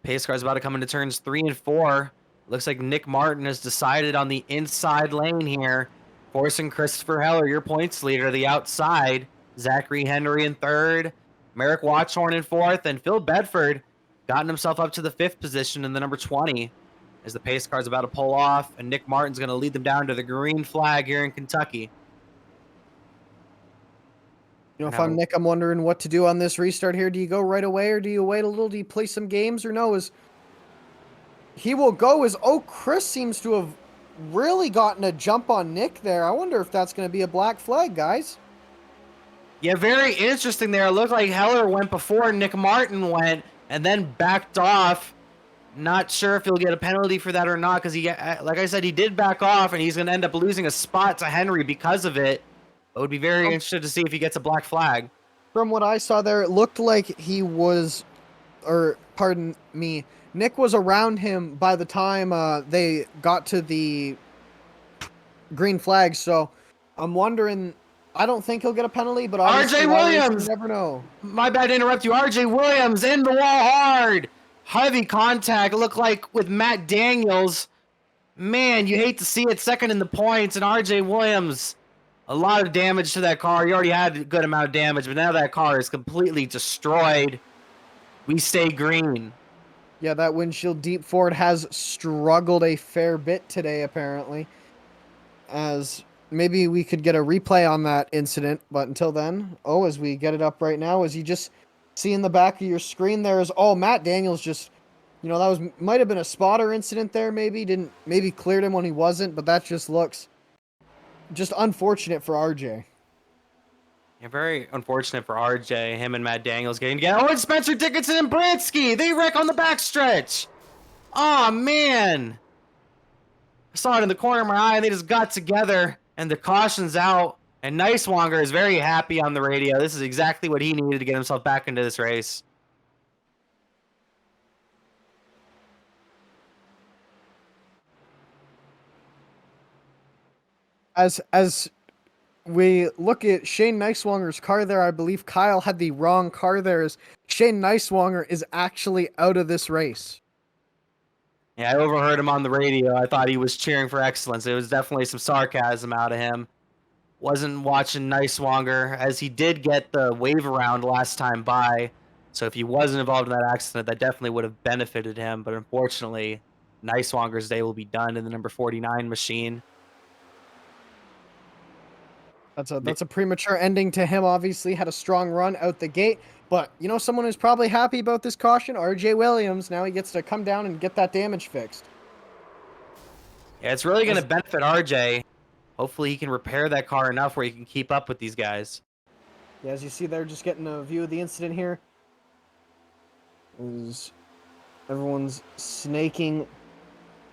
Pace car is about to come into turns 3 and 4. Looks like Nick Martin has decided on the inside lane here, forcing Christopher Heller, your points leader, to the outside. Zachary Henry in 3rd, Merrick Watchhorn in 4th, and Phil Bedford gotten himself up to the 5th position in the number 20 as the pace car is about to pull off, and Nick Martin's going to lead them down to the green flag here in Kentucky. You know, if I'm Nick, I'm wondering what to do on this restart here. Do you go right away, or do you wait a little? Do you play some games, or no? He will go as, oh, Chris seems to have really gotten a jump on Nick there. I wonder if that's going to be a black flag, guys. Yeah, very interesting there. It looked like Heller went before Nick Martin went and then backed off. Not sure if he'll get a penalty for that or not, because he, like I said, he did back off, and he's going to end up losing a spot to Henry because of it. I would be very interested to see if he gets a black flag. From what I saw there, it looked like he was, or pardon me, Nick was around him by the time they got to the green flag. So I'm wondering, I don't think he'll get a penalty, but RJ Williams, you never know. My bad to interrupt you. RJ Williams in the wall hard. Heavy contact. It looked like with Matt Daniels. Man, you hate to see it. Second in the points, and RJ Williams, a lot of damage to that car. He already had a good amount of damage, but now that car is completely destroyed. We stay green. Yeah, that windshield deep Ford has struggled a fair bit today, apparently. As maybe we could get a replay on that incident, but until then, as we get it up right now, as you just see in the back of your screen, there is, Matt Daniels just, that might have been a spotter incident there, maybe cleared him when he wasn't, but that just looks just unfortunate for RJ. Yeah, very unfortunate for RJ, him and Matt Daniels getting together. Oh, and Spencer Dickinson and Bransky, they wreck on the backstretch. Oh, man. I saw it in the corner of my eye, and they just got together. And the caution's out, and Niswanger is very happy on the radio. This is exactly what he needed to get himself back into this race. As we look at Shane Niswanger's car there, I believe Kyle had the wrong car there, as Shane Niswanger is actually out of this race. Yeah, I overheard him on the radio. I thought he was cheering for excellence. It was definitely some sarcasm out of him. Wasn't watching Niswanger, as he did get the wave around last time by. So if he wasn't involved in that accident, that definitely would have benefited him. But unfortunately, Niswanger's day will be done in the number 49 machine. That's a premature ending to him. Obviously, had a strong run out the gate. But, someone who's probably happy about this caution, RJ Williams. Now he gets to come down and get that damage fixed. Yeah, it's really going to benefit RJ. hopefully he can repair that car enough where he can keep up with these guys. Yeah, as you see there, just getting a view of the incident here. Everyone's snaking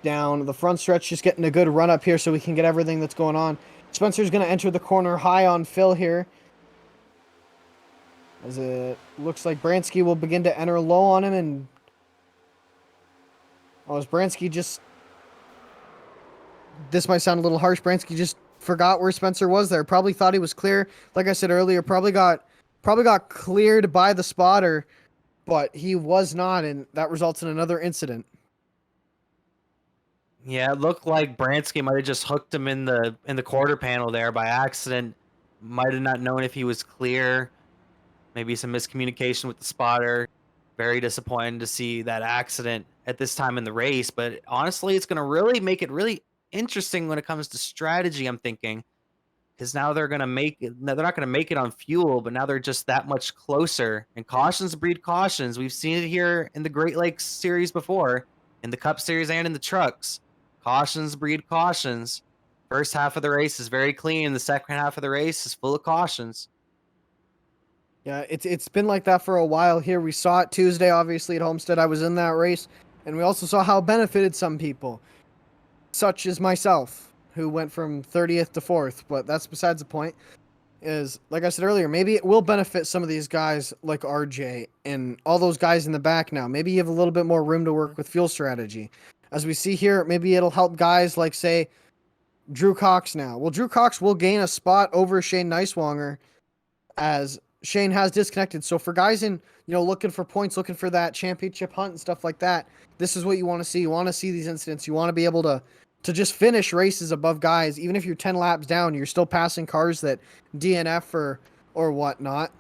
down the front stretch, just getting a good run up here so we can get everything that's going on. Spencer's going to enter the corner high on Phil here, as it looks like Bransky will begin to enter low on him. And as Bransky just, this might sound a little harsh, Bransky just forgot where Spencer was there. Probably thought he was clear. Like I said earlier, probably got cleared by the spotter, but he was not, and that results in another incident. Yeah, it looked like Bransky might have just hooked him in the quarter panel there by accident. Might have not known if he was clear. Maybe some miscommunication with the spotter. Very disappointed to see that accident at this time in the race. But honestly, it's going to really make it really interesting when it comes to strategy, I'm thinking. Because now they're going to make it, they're not going to make it on fuel, but now they're just that much closer. And cautions breed cautions. We've seen it here in the Great Lakes series before, in the Cup series and in the trucks. Cautions breed cautions. First half of the race is very clean. The second half of the race is full of cautions. Yeah, it's been like that for a while here. We saw it Tuesday, obviously, at Homestead. I was in that race, and we also saw how it benefited some people, such as myself, who went from 30th to 4th. But that's besides the point. Is, like I said earlier, maybe it will benefit some of these guys like RJ and all those guys in the back now. Maybe you have a little bit more room to work with fuel strategy. As we see here, maybe it'll help guys like, say, Drew Cox now. Well, Drew Cox will gain a spot over Shane Neiswanger, as Shane has disconnected. So for guys in, looking for points, looking for that championship hunt and stuff like that, this is what you want to see. You want to see these incidents. You want to be able to just finish races above guys. Even if you're 10 laps down, you're still passing cars that DNF or whatnot.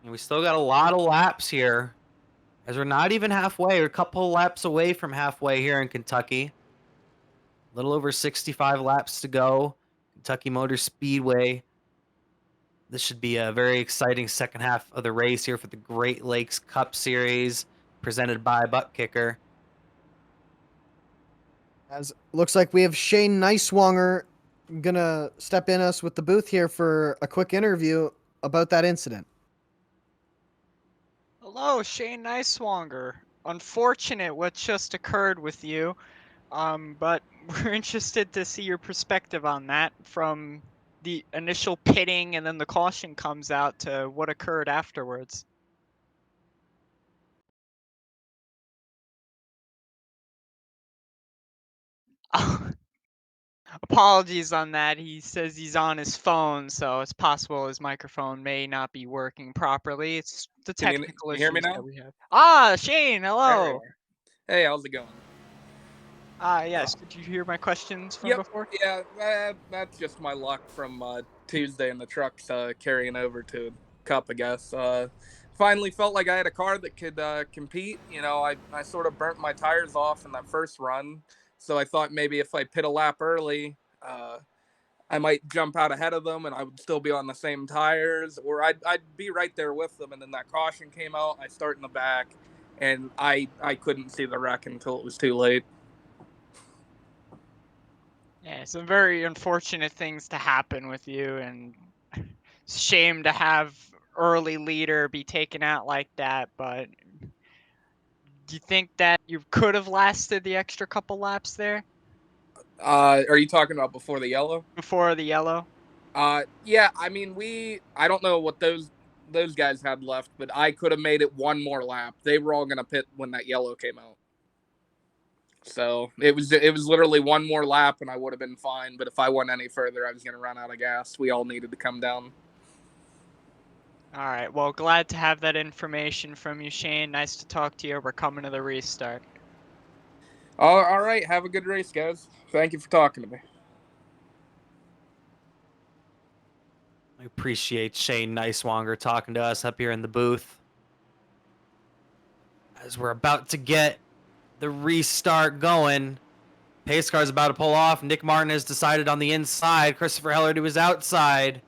And we still got a lot of laps here, as we're not even halfway. We're a couple of laps away from halfway here in Kentucky. A little over 65 laps to go. Kentucky Motor Speedway. This should be a very exciting second half of the race here for the Great Lakes Cup Series, presented by Butt Kicker. As looks like we have Shane Neiswanger gonna step in us with the booth here for a quick interview about that incident. Hello, Shane Neiswanger. Unfortunate what just occurred with you, but we're interested to see your perspective on that, from the initial pitting and then the caution comes out to what occurred afterwards. Apologies on that. He says he's on his phone, so it's possible his microphone may not be working properly. It's the Can technical you hear me issues now? that we have. Ah, Shane, There we hello. are. Hey, how's it going? Yes. Did you hear my questions from Yep. before? Yeah, that's just my luck from Tuesday in the trucks carrying over to Cup, I guess. Finally felt like I had a car that could compete. I sort of burnt my tires off in that first run, so I thought maybe if I pit a lap early, I might jump out ahead of them and I would still be on the same tires, or I'd be right there with them. And then that caution came out. I start in the back, and I couldn't see the wreck until it was too late. Yeah, some very unfortunate things to happen with you, and it's a shame to have early leader be taken out like that. But do you think that you could have lasted the extra couple laps there Are you talking about before the yellow? before the yellow? Yeah. I mean, I don't know what those guys had left, but I could have made it one more lap. They were all gonna pit when that yellow came out. So it was literally one more lap and I would have been fine. But if I went any further, I was going to run out of gas. We all needed to come down. All right. Well, glad to have that information from you, Shane. Nice to talk to you. We're coming to the restart. All right. Have a good race, guys. Thank you for talking to me. I appreciate Shane Neiswanger talking to us up here in the booth, as we're about to get the restart going. Pace car's about to pull off. Nick Martin has decided on the inside. Christopher Heller to his outside.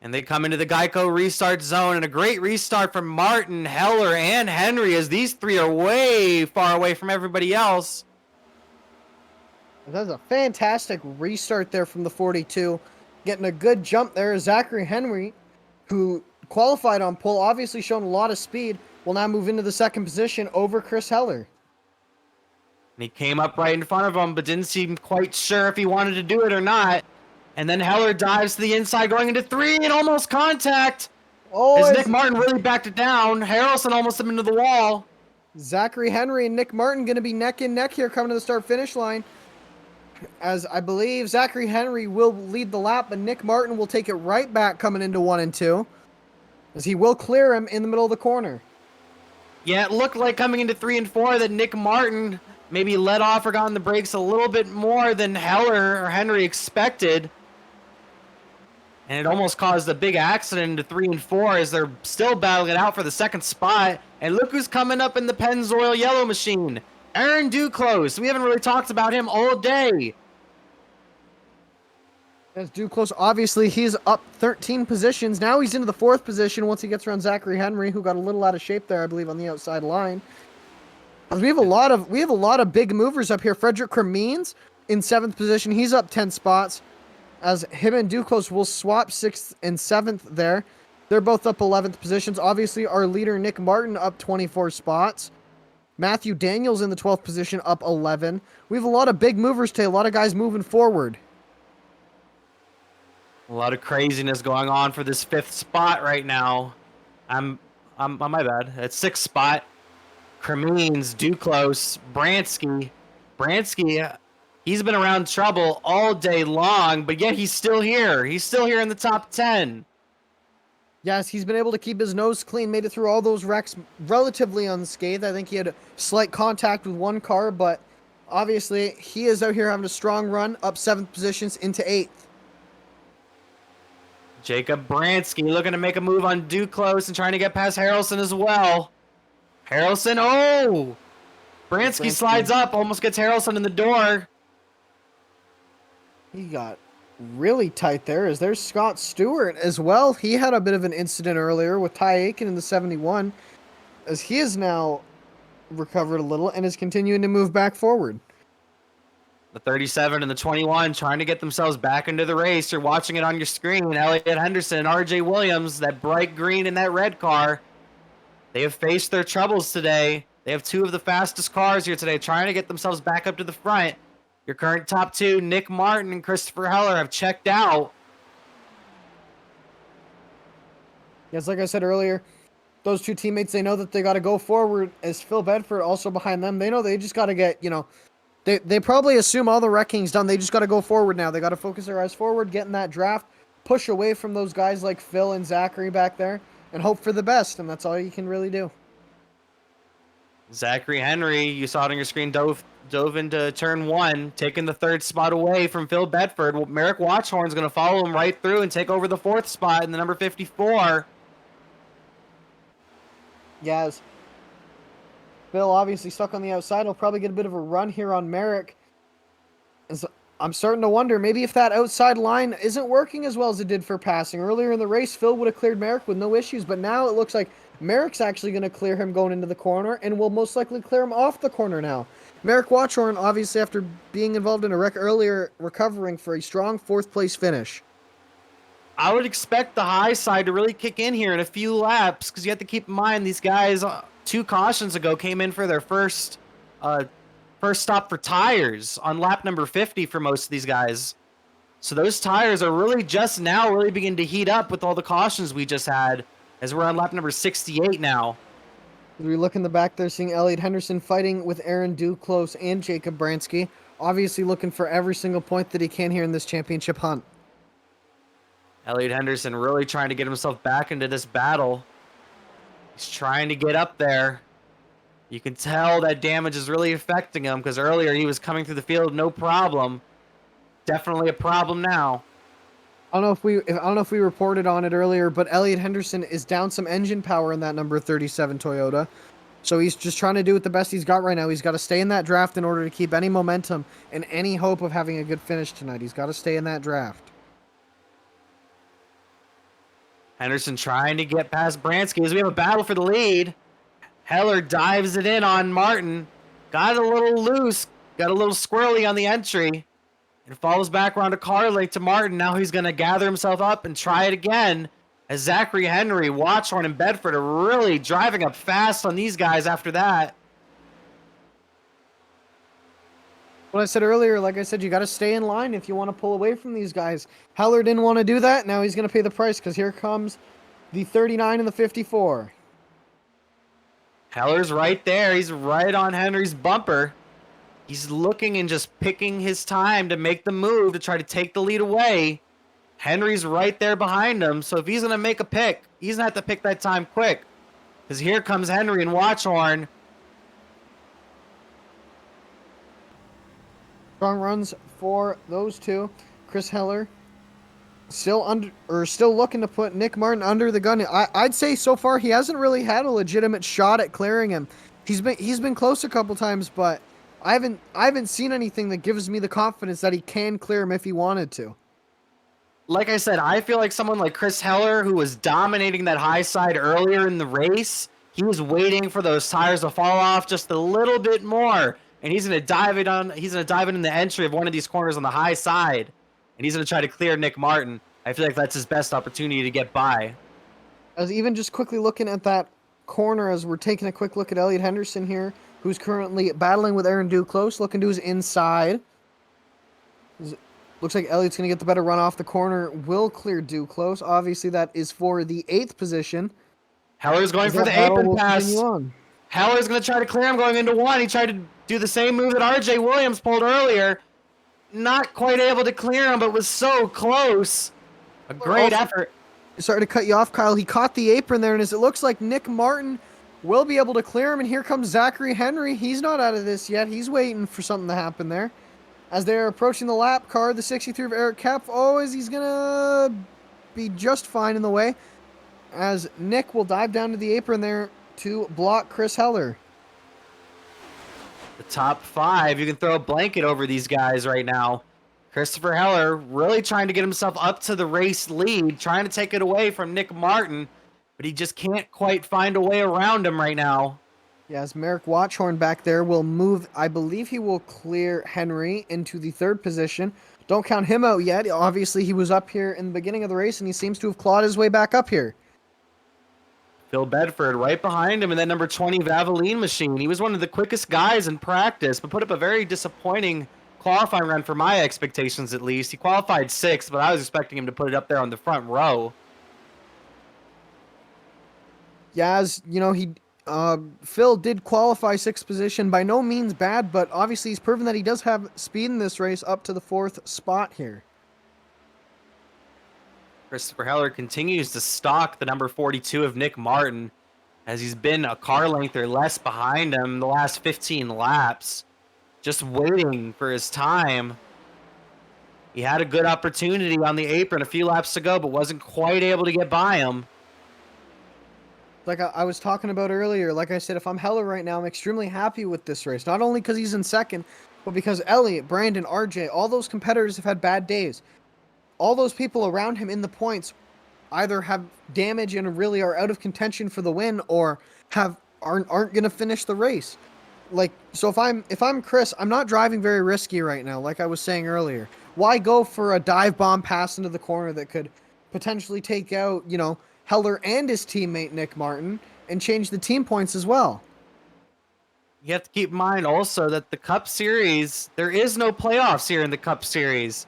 And they come into the Geico restart zone, and a great restart from Martin, Heller, and Henry, as these three are way far away from everybody else. That's a fantastic restart there from the 42. Getting a good jump there. Zachary Henry, who qualified on pole, obviously shown a lot of speed, will now move into the second position over Chris Heller. And he came up right in front of him, but didn't seem quite sure if he wanted to do it or not. And then Heller dives to the inside, going into 3 and almost contact. Oh, As Nick Martin really backed it down. Harrelson almost him into the wall. Zachary Henry and Nick Martin going to be neck and neck here coming to the start-finish line. As I believe Zachary Henry will lead the lap, but Nick Martin will take it right back coming into 1 and 2. As he will clear him in the middle of the corner. Yeah, it looked like coming into 3 and 4 that Nick Martin maybe let off or got on the brakes a little bit more than Heller or Henry expected. And it almost caused a big accident into 3 and 4 as they're still battling it out for the second spot. And look who's coming up in the Pennzoil Yellow Machine. Aaron Duclos. We haven't really talked about him all day. As Duclos, obviously, he's up 13 positions. Now he's into the 4th position once he gets around Zachary Henry, who got a little out of shape there, I believe, on the outside line. We have a lot of big movers up here. Frederick Cremines in 7th position. He's up 10 spots. As him and Duclos will swap 6th and 7th there. They're both up 11th positions. Obviously, our leader, Nick Martin, up 24 spots. Matthew Daniels in the 12th position, up 11. We have a lot of big movers today. A lot of guys moving forward. A lot of craziness going on for this 5th spot right now. I'm my bad. It's 6th spot. Cremines, Duclos, Bransky. Bransky, he's been around trouble all day long, but yet he's still here. He's still here in the top 10. Yes, he's been able to keep his nose clean, made it through all those wrecks relatively unscathed. I think he had slight contact with one car, but obviously he is out here having a strong run, up 7th positions into 8th. Jacob Bransky looking to make a move on Duclos and trying to get past Harrelson as well. Harrelson, oh! Bransky slides up, almost gets Harrelson in the door. He got really tight there, as there's Scott Stewart as well. He had a bit of an incident earlier with Ty Aiken in the 71, as he has now recovered a little and is continuing to move back forward. The 37 and the 21 trying to get themselves back into the race. You're watching it on your screen. Elliott Henderson and RJ Williams, that bright green and that red car. They have faced their troubles today. They have 2 of the fastest cars here today, trying to get themselves back up to the front. Your current top 2, Nick Martin and Christopher Heller, have checked out. Yes, like I said earlier, those 2 teammates, they know that they got to go forward. As Phil Bedford also behind them, they know they just got to get, they probably assume all the wrecking's done. They just got to go forward now. They got to focus their eyes forward, get in that draft, push away from those guys like Phil and Zachary back there, and hope for the best, and that's all you can really do. Zachary Henry, you saw it on your screen, dove into turn 1, taking the 3rd spot away from Phil Bedford. Well, Merrick Watchhorn's going to follow him right through and take over the 4th spot in the number 54. Yes. Phil obviously stuck on the outside. He'll probably get a bit of a run here on Merrick. And so I'm starting to wonder, maybe if that outside line isn't working as well as it did for passing. Earlier in the race, Phil would have cleared Merrick with no issues, but now it looks like Merrick's actually going to clear him going into the corner and will most likely clear him off the corner now. Merrick Watchhorn, obviously after being involved in a wreck earlier, recovering for a strong 4th place finish. I would expect the high side to really kick in here in a few laps, because you have to keep in mind these guys 2 cautions ago came in for their first stop for tires on lap number 50 for most of these guys. So those tires are really just now really beginning to heat up with all the cautions we just had, as we're on lap number 68 now. As we look in the back there, seeing Elliott Henderson fighting with Aaron Duclos and Jacob Bransky. Obviously looking for every single point that he can here in this championship hunt. Elliott Henderson really trying to get himself back into this battle. He's trying to get up there. You can tell that damage is really affecting him, because earlier he was coming through the field no problem. Definitely a problem now. I don't know if we reported on it earlier, but Elliott Henderson is down some engine power in that number 37 Toyota. So he's just trying to do it the best he's got right now. He's got to stay in that draft in order to keep any momentum and any hope of having a good finish tonight. He's got to stay in that draft. Henderson trying to get past Bransky as we have a battle for the lead. Heller dives it in on Martin. Got it a little loose. got a little squirrely on the entry. And follows back around a car link to Martin. Now he's going to gather himself up and try it again. As Zachary Henry, Watchorn, and Bedford are really driving up fast on these guys after that. What I said earlier, like I said, you got to stay in line if you want to pull away from these guys. Heller didn't want to do that. Now he's going to pay the price because here comes the 39 and the 54. Heller's right there. He's right on Henry's bumper. He's looking and just picking his time to make the move to try to take the lead away. Henry's right there behind him, so if he's going to make a pick, he's going to have to pick that time quick. Because here comes Henry and Watchorn. Strong runs for those two. Chris Heller still looking to put Nick Martin under the gun. I'd say so far he hasn't really had a legitimate shot at clearing him. He's been close a couple times, but I haven't seen anything that gives me the confidence that he can clear him if he wanted to. Like I said, I feel like someone like Chris Heller, who was dominating that high side earlier in the race, he was waiting for those tires to fall off just a little bit more. And he's gonna dive it in the entry of one of these corners on the high side. And he's gonna try to clear Nick Martin. I feel like that's his best opportunity to get by. I was even just quickly looking at that corner as we're taking a quick look at Elliot Henderson here, who's currently battling with Aaron Duclos, looking to his inside. Looks like Elliot's going to get the better run off the corner, will clear Duclos. Obviously, that is for the 8th position. Heller's going for the apron pass. Heller's going to try to clear him going into 1. He tried to do the same move that RJ Williams pulled earlier. Not quite able to clear him, but was so close. A great effort. Sorry to cut you off, Kyle. He caught the apron there, and as it looks like Nick Martin will be able to clear him, and here comes Zachary Henry. He's not out of this yet. He's waiting for something to happen there. As they're approaching the lap car, the 63 of Eric Kepf, he's going to be just fine in the way, as Nick will dive down to the apron there to block Chris Heller. The top 5, you can throw a blanket over these guys right now. Christopher Heller really trying to get himself up to the race lead, trying to take it away from Nick Martin, but he just can't quite find a way around him right now. Yeah, as Merrick Watchorn back there will move, I believe he will clear Henry into the 3rd position. Don't count him out yet. Obviously, he was up here in the beginning of the race, and he seems to have clawed his way back up here. Phil Bedford right behind him in that number 20 Valvoline machine. He was one of the quickest guys in practice, but put up a very disappointing qualifying run for my expectations, at least. He qualified 6th, but I was expecting him to put it up there on the front row. Yeah, as you know, Phil did qualify 6th position. By no means bad, but obviously he's proven that he does have speed in this race up to the 4th spot here. Christopher Heller continues to stalk the number 42 of Nick Martin, as he's been a car length or less behind him the last 15 laps, just waiting for his time. He had a good opportunity on the apron a few laps ago, but wasn't quite able to get by him. Like I was talking about earlier, like I said, if I'm Heller right now, I'm extremely happy with this race. Not only because he's in 2nd, but because Elliot, Brandon, RJ, all those competitors have had bad days. All those people around him in the points either have damage and really are out of contention for the win, or aren't going to finish the race. Like, so if I'm Chris, I'm not driving very risky right now, like I was saying earlier. Why go for a dive bomb pass into the corner that could potentially take out, Heller and his teammate Nick Martin and change the team points as well? You have to keep in mind also that the Cup Series, there is no playoffs here in the Cup Series.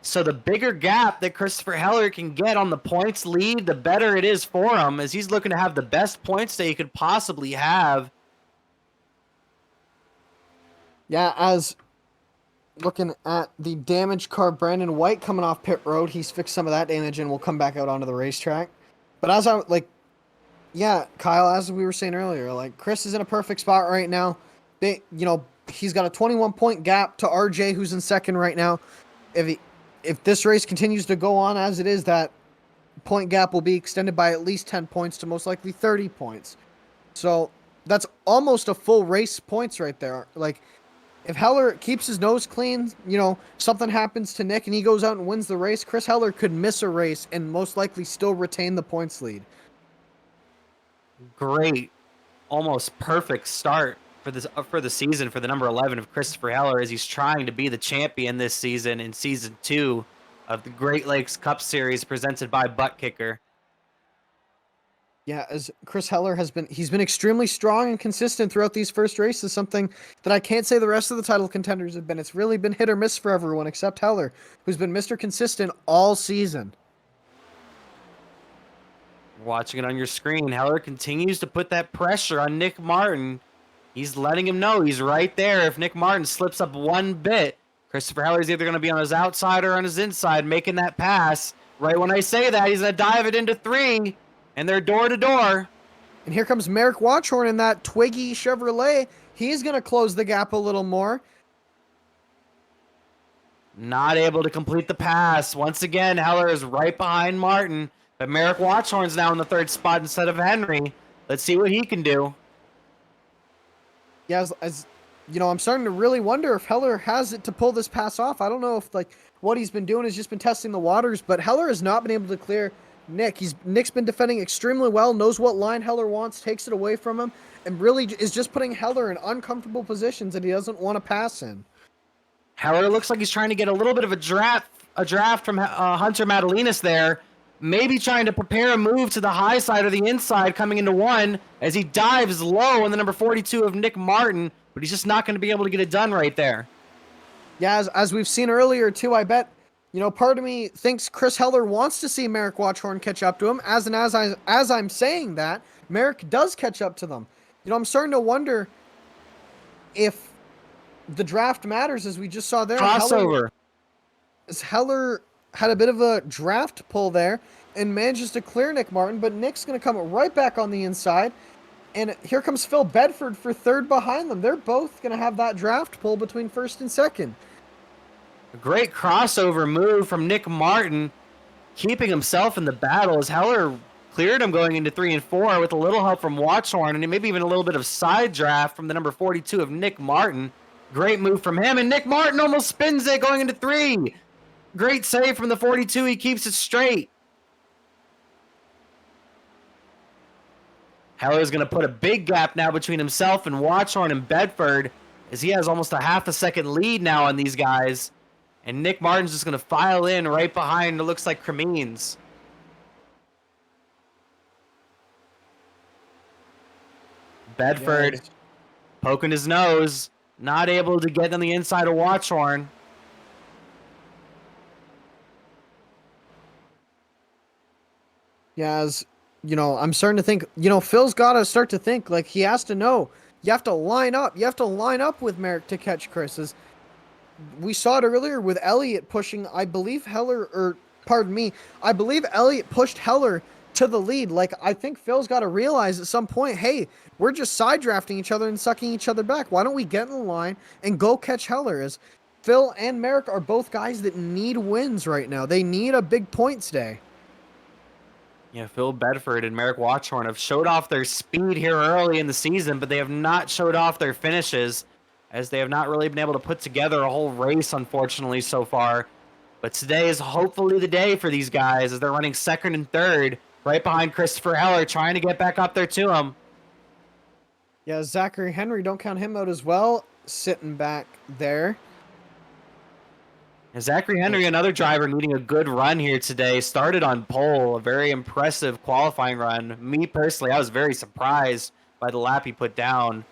So the bigger gap that Christopher Heller can get on the points lead, the better it is for him, as he's looking to have the best points that he could possibly have. Yeah, as looking at the damaged car, Brandon White coming off pit road, he's fixed some of that damage and will come back out onto the racetrack. But as Kyle, as we were saying earlier, Chris is in a perfect spot right now. He's got a 21-point gap to RJ, who's in 2nd right now. If this race continues to go on as it is, that point gap will be extended by at least 10 points to most likely 30 points. So that's almost a full race points right there. If Heller keeps his nose clean, something happens to Nick and he goes out and wins the race, Chris Heller could miss a race and most likely still retain the points lead. Great, almost perfect start for the season for the number 11 of Christopher Heller, as he's trying to be the champion this season in season 2 of the Great Lakes Cup Series presented by Butt Kicker. Yeah, as Chris Heller he's been extremely strong and consistent throughout these first races, something that I can't say the rest of the title contenders have been. It's really been hit or miss for everyone except Heller, who's been Mr. Consistent all season. Watching it on your screen, Heller continues to put that pressure on Nick Martin. He's letting him know he's right there. If Nick Martin slips up one bit, Christopher Heller's either going to be on his outside or on his inside making that pass. Right when I say that, he's going to dive it into 3. And they're door to door. And here comes Merrick Watchhorn in that Twiggy Chevrolet. He's going to close the gap a little more. Not able to complete the pass. Once again, Heller is right behind Martin. But Merrick Watchhorn's now in the 3rd spot instead of Henry. Let's see what he can do. Yeah, as you know, I'm starting to really wonder if Heller has it to pull this pass off. I don't know if what he's been doing is just been testing the waters, but Heller has not been able to clear Nick. Nick's been defending extremely well, knows what line Heller wants, takes it away from him, and really is just putting Heller in uncomfortable positions that he doesn't want to pass in. Heller looks like he's trying to get a little bit of a draft from Hunter Madalinas there. Maybe trying to prepare a move to the high side or the inside coming into 1 as he dives low on the number 42 of Nick Martin, but he's just not going to be able to get it done right there. Yeah, as we've seen earlier too, I bet, you know, part of me thinks Chris Heller wants to see Merrick Watchhorn catch up to him. As I'm saying that, Merrick does catch up to them. You know, I'm starting to wonder if the draft matters, as we just saw there. Crossover. Heller had a bit of a draft pull there and manages to clear Nick Martin, but Nick's going to come right back on the inside. And here comes Phil Bedford for 3rd behind them. They're both going to have that draft pull between 1st and 2nd. A great crossover move from Nick Martin, keeping himself in the battle as Heller cleared him going into 3 and 4 with a little help from Watchhorn and maybe even a little bit of side draft from the number 42 of Nick Martin. Great move from him, and Nick Martin almost spins it going into 3. Great save from the 42. He keeps it straight. Heller's going to put a big gap now between himself and Watchhorn and Bedford, as he has almost a half a second lead now on these guys. And Nick Martin's just going to file in right behind, it looks like Cremines. Bedford poking his nose, not able to get on the inside of Watchhorn. Yeah, as you know, I'm starting to think, you know, Phil's got to start to think, like, he has to know. You have to line up. You have to line up with Merrick to catch Chris. We saw it earlier with Elliott pushing, I believe I believe Elliott pushed Heller to the lead. Like, I think Phil's got to realize at some point, hey, we're just side drafting each other and sucking each other back. Why don't we get in the line and go catch Heller? As Phil and Merrick are both guys that need wins right now. They need a big points day. Yeah, Phil Bedford and Merrick Watchhorn have showed off their speed here early in the season, but they have not showed off their finishes, as they have not really been able to put together a whole race, unfortunately, so far. But today is hopefully the day for these guys, as they're running 2nd and 3rd, right behind Christopher Heller, trying to get back up there to him. Yeah, Zachary Henry, don't count him out as well, sitting back there. And Zachary Henry, another driver needing a good run here today, started on pole, a very impressive qualifying run. Me personally, I was very surprised by the lap he put down.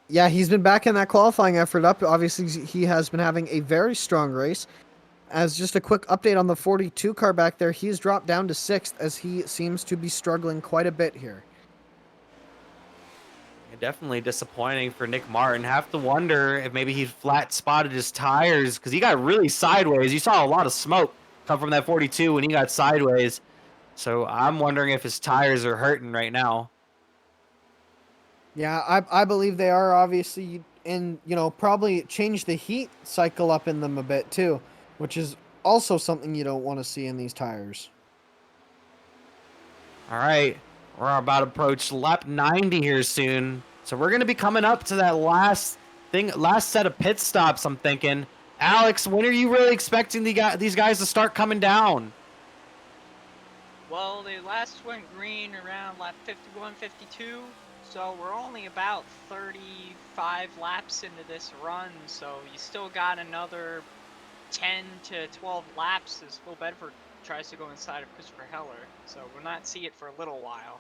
Yeah, he's been back in that qualifying effort up. Obviously, he has been having a very strong race. As just a quick update on the 42 car back there, he's dropped down to 6th as he seems to be struggling quite a bit here. Definitely disappointing for Nick Martin. Have to wonder if maybe he flat spotted his tires, because he got really sideways. You saw a lot of smoke come from that 42 when he got sideways. So I'm wondering if his tires are hurting right now. Yeah, I believe they are, obviously, and, you know, probably change the heat cycle up in them a bit too, which is also something you don't want to see in these tires. All right, we're about to approach lap 90 here soon. So we're going to be coming up to that last set of pit stops, I'm thinking. Alex, when are you really expecting these guys to start coming down? Well, they last went green around lap 51, 52, so we're only about 35 laps into this run, so you still got another 10 to 12 laps as Phil Bedford tries to go inside of Christopher Heller, so we'll not see it for a little while.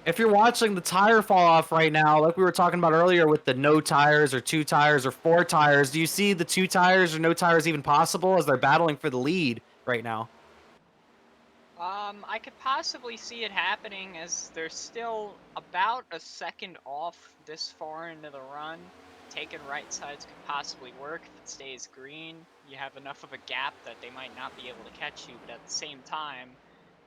If you're watching the tire fall off right now, like we were talking about earlier with the no tires or 2 tires or 4 tires, do you see the 2 tires or no tires even possible as they're battling for the lead right now? I could possibly see it happening as they're still about a second off this far into the run. Taking right sides could possibly work if it stays green. You have enough of a gap that they might not be able to catch you, but at the same time,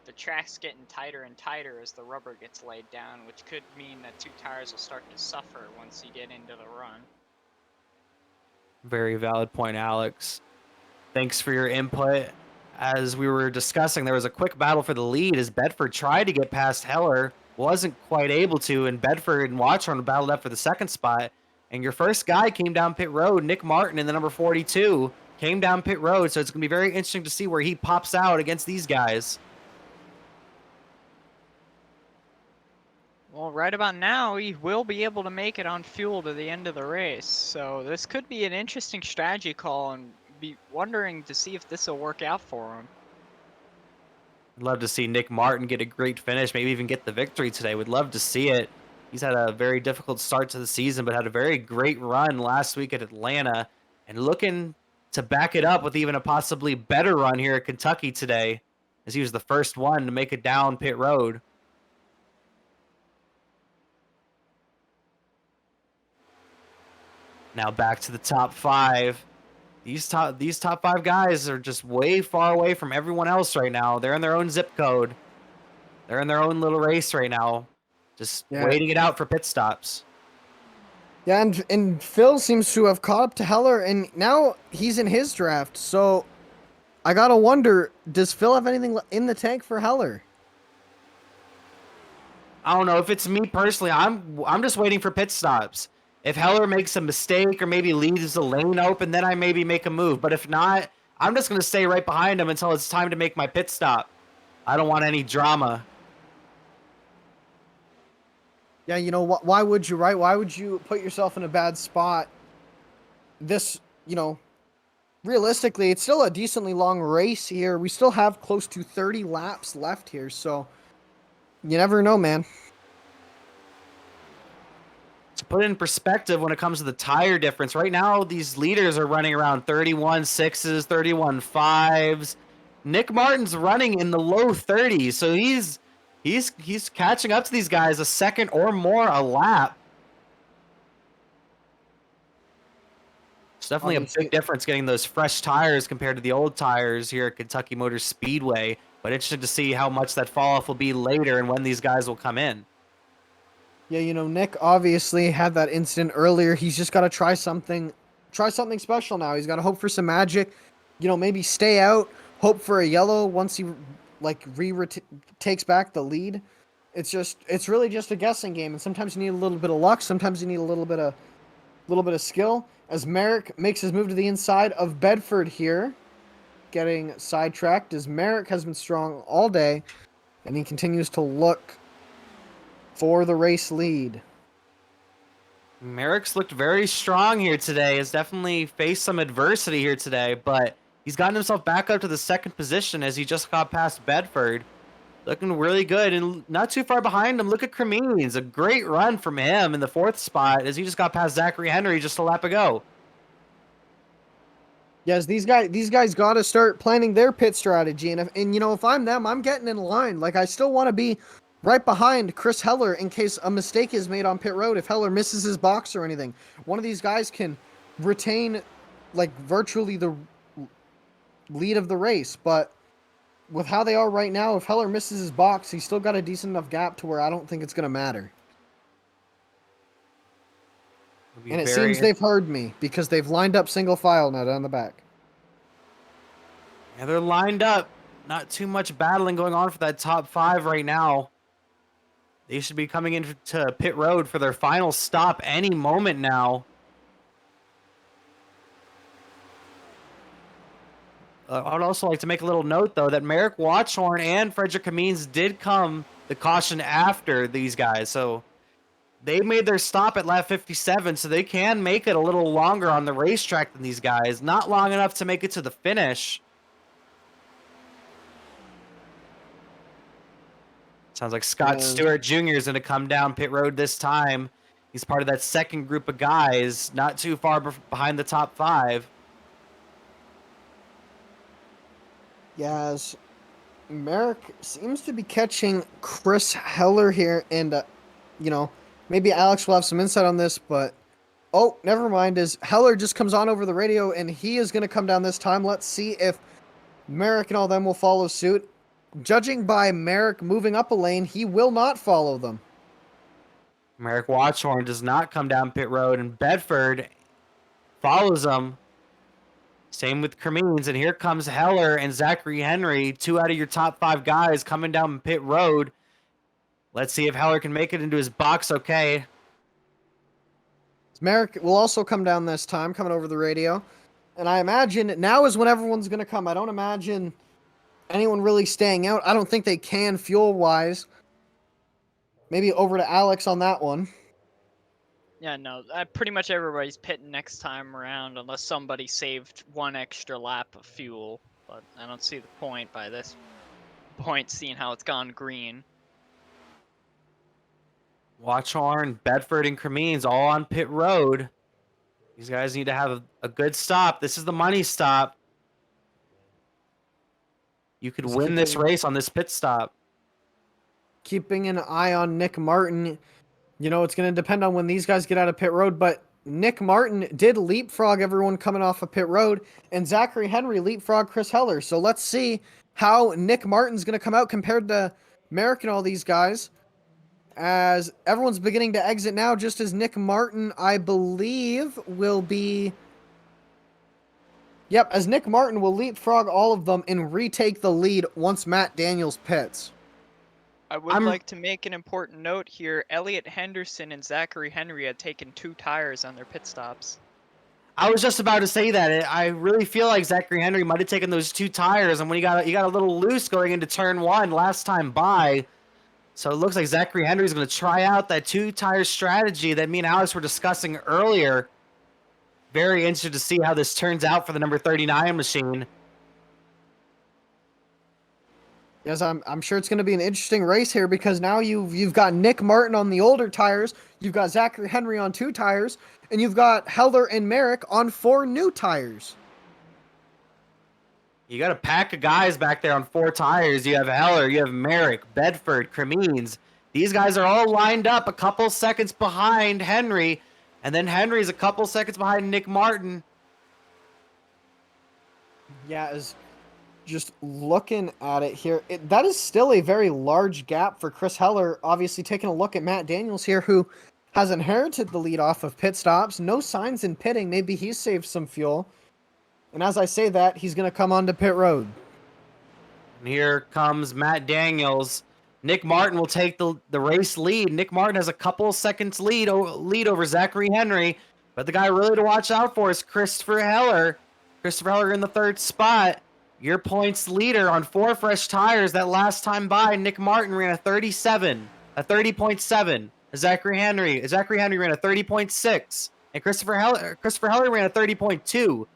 the track's getting tighter and tighter as the rubber gets laid down, which could mean that 2 tires will start to suffer once you get into the run. Very valid point, Alex. Thanks for your input. As we were discussing, there was a quick battle for the lead as Bedford tried to get past Heller, wasn't quite able to, and Bedford and Watchorn battled up for the second spot. And your first guy came down pit road, Nick Martin in the number 42, came down pit road, so it's going to be very interesting to see where he pops out against these guys. Well, right about now, he will be able to make it on fuel to the end of the race. So this could be an interesting strategy call, and be wondering to see if this will work out for him. I'd love to see Nick Martin get a great finish, maybe even get the victory today. Would love to see it. He's had a very difficult start to the season, but had a very great run last week at Atlanta and looking to back it up with even a possibly better run here at Kentucky today, as he was the first one to make it down pit road. Now back to the top 5. These top 5 guys are just way far away from everyone else right now. They're in their own zip code. They're in their own little race right now, just waiting it out for pit stops. Yeah, and Phil seems to have caught up to Heller, and now he's in his draft. So I gotta wonder, does Phil have anything in the tank for Heller? I don't know. If it's me personally, I'm just waiting for pit stops. If Heller makes a mistake or maybe leaves the lane open, then I maybe make a move. But if not, I'm just going to stay right behind him until it's time to make my pit stop. I don't want any drama. Yeah, you know, why would you, right? Why would you put yourself in a bad spot? This, you know, realistically, it's still a decently long race here. We still have close to 30 laps left here, so you never know, man. To put it in perspective when it comes to the tire difference, right now these leaders are running around 31.6s, 31.5s. Nick Martin's running in the low 30s, so he's catching up to these guys a second or more a lap. It's definitely a big difference getting those fresh tires compared to the old tires here at Kentucky Motor Speedway, but interested to see how much that fall off will be later and when these guys will come in. Yeah, you know, Nick obviously had that incident earlier. He's just got to try something special now. He's got to hope for some magic, you know, maybe stay out, hope for a yellow once he like takes back the lead. It's really just a guessing game, and sometimes you need a little bit of luck, sometimes you need a little bit of skill. As Merrick makes his move to the inside of Bedford here, getting sidetracked, as Merrick has been strong all day, and he continues to look for the race lead. Merrick's looked very strong here today. Has definitely faced some adversity here today, but he's gotten himself back up to the second position as he just got past Bedford. Looking really good and not too far behind him. Look at Cremines. A great run from him in the 4th spot as he just got past Zachary Henry just a lap ago. Yes, these guys got to start planning their pit strategy, and you know, if I'm them, I'm getting in line. Like, I still want to be right behind Chris Heller in case a mistake is made on pit road. If Heller misses his box or anything, one of these guys can retain like virtually the lead of the race. But with how they are right now, if Heller misses his box, he's still got a decent enough gap to where I don't think it's going to matter. And it seems they've heard me because they've lined up single file now down the back. Yeah, they're lined up. Not too much battling going on for that top 5 right now. They should be coming into pit road for their final stop any moment now. I'd also like to make a little note, though, that Merrick Watchhorn and Frederick Kamines did come the caution after these guys. So they made their stop at lap 57, so they can make it a little longer on the racetrack than these guys. Not long enough to make it to the finish. Sounds like Scott Stewart Jr. is going to come down pit road this time. He's part of that second group of guys, not too far behind the top 5. Yes, Merrick seems to be catching Chris Heller here, and maybe Alex will have some insight on this, but never mind. As Heller just comes on over the radio, and he is going to come down this time. Let's see if Merrick and all them will follow suit. Judging by Merrick moving up a lane, he will not follow them. Merrick Watchhorn does not come down pit road, and Bedford follows him. Same with Kamines, and here comes Heller and Zachary Henry, 2 out of your top 5 guys coming down pit road. Let's see if Heller can make it into his box okay. Merrick will also come down this time, coming over the radio. And I imagine now is when everyone's going to come. I don't imagine anyone really staying out. I don't think they can fuel-wise. Maybe over to Alex on that one. Yeah, no, pretty much everybody's pitting next time around unless somebody saved 1 extra lap of fuel. But I don't see the point by this point, seeing how it's gone green. Watchhorn, Bedford, and Kamines all on pit road. These guys need to have a good stop. This is the money stop. You could win this race on this pit stop. Keeping an eye on Nick Martin. It's going to depend on when these guys get out of pit road, but Nick Martin did leapfrog everyone coming off of pit road, and Zachary Henry leapfrog Chris Heller. So let's see how Nick Martin's going to come out compared to Merrick and all these guys. As everyone's beginning to exit now, just as Nick Martin, I believe, will be... Yep, as Nick Martin will leapfrog all of them and retake the lead once Matt Daniels pits. I would like to make an important note here. Elliot Henderson and Zachary Henry had taken 2 tires on their pit stops. I was just about to say that. I really feel like Zachary Henry might have taken those 2 tires, and when he got a little loose going into turn 1 last time by. So it looks like Zachary Henry's going to try out that 2-tire strategy that me and Alex were discussing earlier. Very interested to see how this turns out for the number 39 machine. Yes, I'm sure it's going to be an interesting race here because now you've got Nick Martin on the older tires, you've got Zachary Henry on 2 tires, and you've got Heller and Merrick on 4 new tires. You got a pack of guys back there on 4 tires. You have Heller, you have Merrick, Bedford, Kamines. These guys are all lined up a couple seconds behind Henry, and then Henry's a couple seconds behind Nick Martin. Yeah, as just looking at it here, that is still a very large gap for Chris Heller. Obviously, taking a look at Matt Daniels here, who has inherited the lead off of pit stops. No signs in pitting. Maybe he saved some fuel. And as I say that, he's going to come onto pit road. And here comes Matt Daniels. Nick Martin will take the race lead. Nick Martin has a couple seconds lead over Zachary Henry. But the guy really to watch out for is Christopher Heller. Christopher Heller in the 3rd spot. Your points leader on 4 fresh tires. That last time by, Nick Martin ran a 30.7. Zachary Henry ran a 30.6. And Christopher Heller ran a 30.2.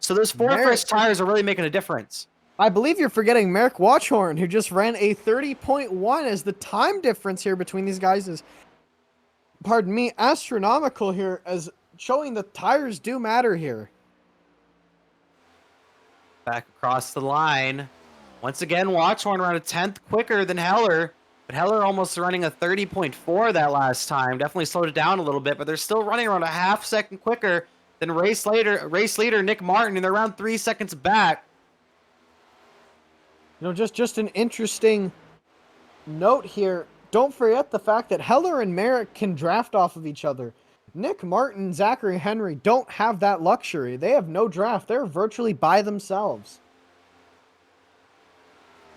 So those 4 fresh tires are really making a difference. I believe you're forgetting Merrick Watchhorn, who just ran a 30.1, as the time difference here between these guys is, pardon me, astronomical here, as showing the tires do matter here. Back across the line. Once again, Watchhorn around a 10th quicker than Heller, but Heller almost running a 30.4 that last time. Definitely slowed it down a little bit, but they're still running around a half second quicker than race leader Nick Martin, and they're around 3 seconds back. Just an interesting note here. Don't forget the fact that Heller and Merrick can draft off of each other. Nick Martin and Zachary Henry don't have that luxury. They have no draft. They're virtually by themselves.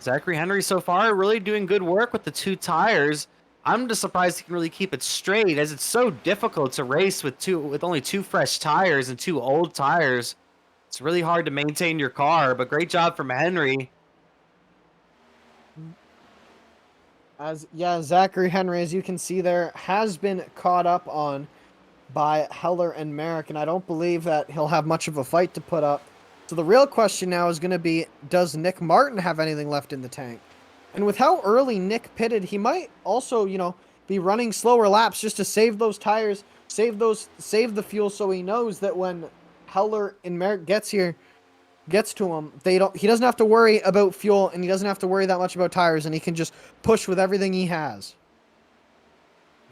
Zachary Henry so far really doing good work with the 2 tires. I'm just surprised he can really keep it straight, as it's so difficult to race with only 2 fresh tires and 2 old tires. It's really hard to maintain your car, but great job from Henry. Zachary Henry, as you can see there, has been caught up on by Heller and Merrick, and I don't believe that he'll have much of a fight to put up. So the real question now is going to be, does Nick Martin have anything left in the tank? And with how early Nick pitted, he might also, be running slower laps just to save those tires, save the fuel, so he knows that when Heller and Merrick gets to him, he doesn't have to worry about fuel, and he doesn't have to worry that much about tires, and he can just push with everything he has.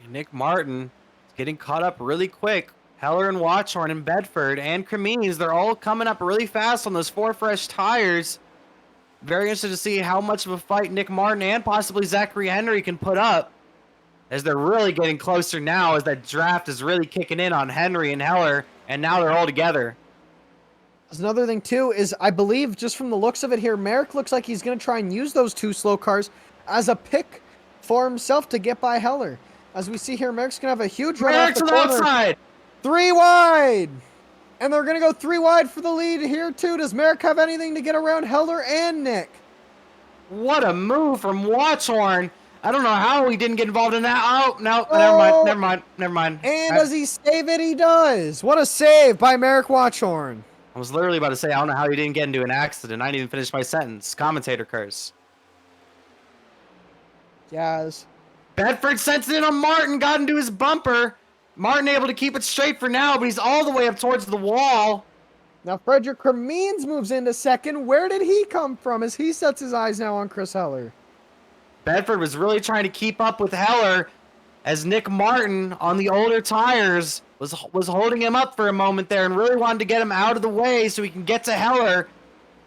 Nick Martin is getting caught up really quick. Heller and Watchorn and Bedford and Cremines, they're all coming up really fast on those 4 fresh tires. Very interested to see how much of a fight Nick Martin and possibly Zachary Henry can put up, as they're really getting closer now, as that draft is really kicking in on Henry and Heller, and now they're all together. Another thing, too, is I believe, just from the looks of it here, Merrick looks like he's going to try and use those 2 slow cars as a pick for himself to get by Heller. As we see here, Merrick's going to have a huge run off the corner. Outside. 3 wide! And they're going to go 3 wide for the lead here, too. Does Merrick have anything to get around Heller and Nick? What a move from Watchorn. I don't know how he didn't get involved in that. Oh, no, never mind. And does he save it? He does. What a save by Merrick Watchorn. I was literally about to say, I don't know how he didn't get into an accident. I didn't even finish my sentence. Commentator curse. Yes. Bedford sent it in on Martin, got into his bumper. Martin able to keep it straight for now, but he's all the way up towards the wall. Now Frederick Cremines moves into second. Where did he come from as he sets his eyes now on Chris Heller? Bedford was really trying to keep up with Heller, as Nick Martin on the older tires was holding him up for a moment there and really wanted to get him out of the way so he can get to Heller.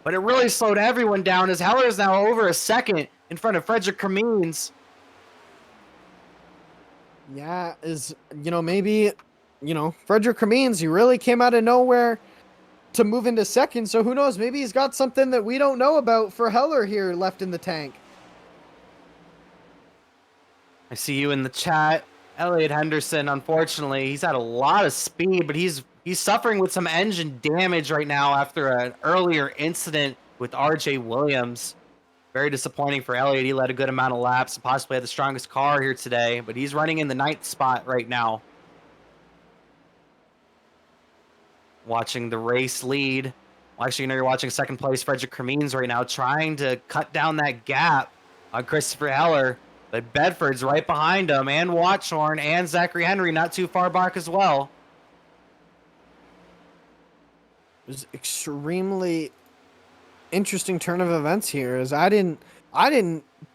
But it really slowed everyone down, as Heller is now over a second in front of Frederick Cremines. Yeah, maybe, Frederick Cremines, he really came out of nowhere to move into second. So who knows? Maybe he's got something that we don't know about for Heller here left in the tank. I see you in the chat. Elliot Henderson, unfortunately, he's had a lot of speed, but he's suffering with some engine damage right now after an earlier incident with RJ Williams. Very disappointing for Elliot. He led a good amount of laps and possibly had the strongest car here today, but he's running in the 9th spot right now. Watching the race lead. Well, actually, you're watching second place Frederick Cremines right now, trying to cut down that gap on Christopher Heller. But Bedford's right behind him, and Watchorn and Zachary Henry not too far back as well. It was extremely interesting turn of events here, as I didn't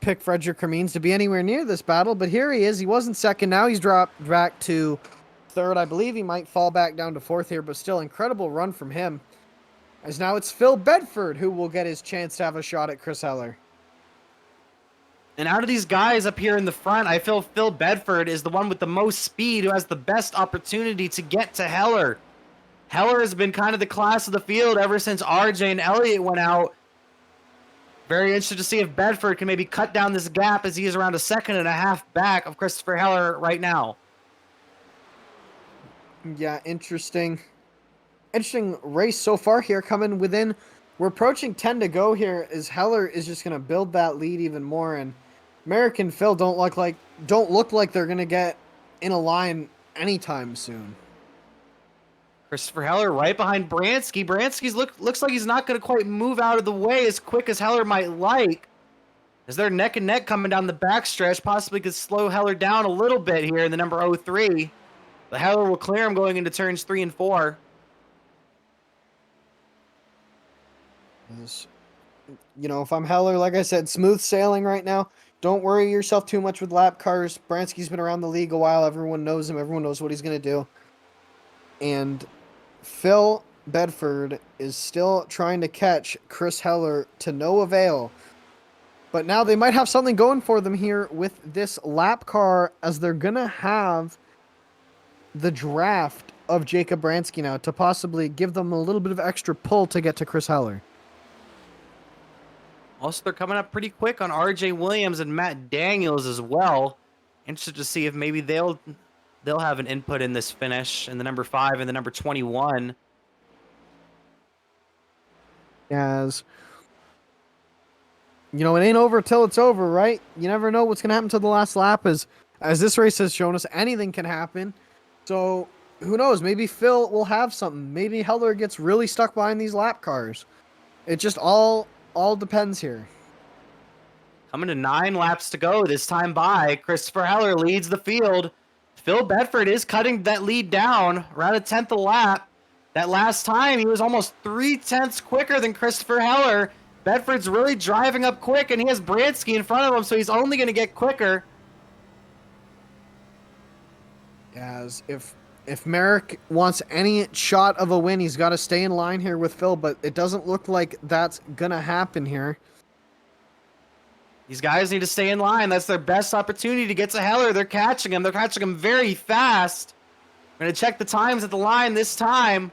pick Frederick Cremines to be anywhere near this battle, but here he is. He wasn't second. Now he's dropped back to third. I believe he might fall back down to fourth here, but still incredible run from him. As now it's Phil Bedford who will get his chance to have a shot at Chris Heller. And out of these guys up here in the front, I feel Phil Bedford is the one with the most speed, who has the best opportunity to get to Heller. Heller has been kind of the class of the field ever since RJ and Elliott went out. Very interested to see if Bedford can maybe cut down this gap, as he is around a 1.5 seconds back of Christopher Heller right now. Yeah, interesting race so far here, coming within. We're approaching 10 to go here, as Heller is just going to build that lead even more, and Merrick and Phil don't look like they're going to get in a line anytime soon. Christopher Heller right behind Bransky. Bransky's looks like he's not going to quite move out of the way as quick as Heller might like, as they're neck and neck coming down the backstretch. Possibly could slow Heller down a little bit here in the number 03. But Heller will clear him going into turns 3 and 4. If I'm Heller, like I said, smooth sailing right now. Don't worry yourself too much with lap cars. Bransky's been around the league a while. Everyone knows him. Everyone knows what he's going to do. And Phil Bedford is still trying to catch Chris Heller to no avail. But now they might have something going for them here with this lap car, as they're going to have the draft of Jacob Bransky now to possibly give them a little bit of extra pull to get to Chris Heller. Also, they're coming up pretty quick on RJ Williams and Matt Daniels as well. Interested to see if maybe they'll have an input in this finish in the number 5 and the number 21. As you know, it ain't over till it's over, right? You never know what's gonna happen to the last lap. As this race has shown us, anything can happen. So who knows? Maybe Phil will have something. Maybe Heller gets really stuck behind these lap cars. It just all depends here. Coming to 9 laps to go this time by. Christopher Heller leads the field. Phil Bedford is cutting that lead down around a 10th a lap. That last time, he was almost 3/10 quicker than Christopher Heller. Bedford's really driving up quick, and he has Bransky in front of him, so he's only going to get quicker. As if Merrick wants any shot of a win, he's got to stay in line here with Phil, but it doesn't look like that's going to happen here. These guys need to stay in line. That's their best opportunity to get to Heller. They're catching him. They're catching him very fast. I'm going to check the times at the line this time.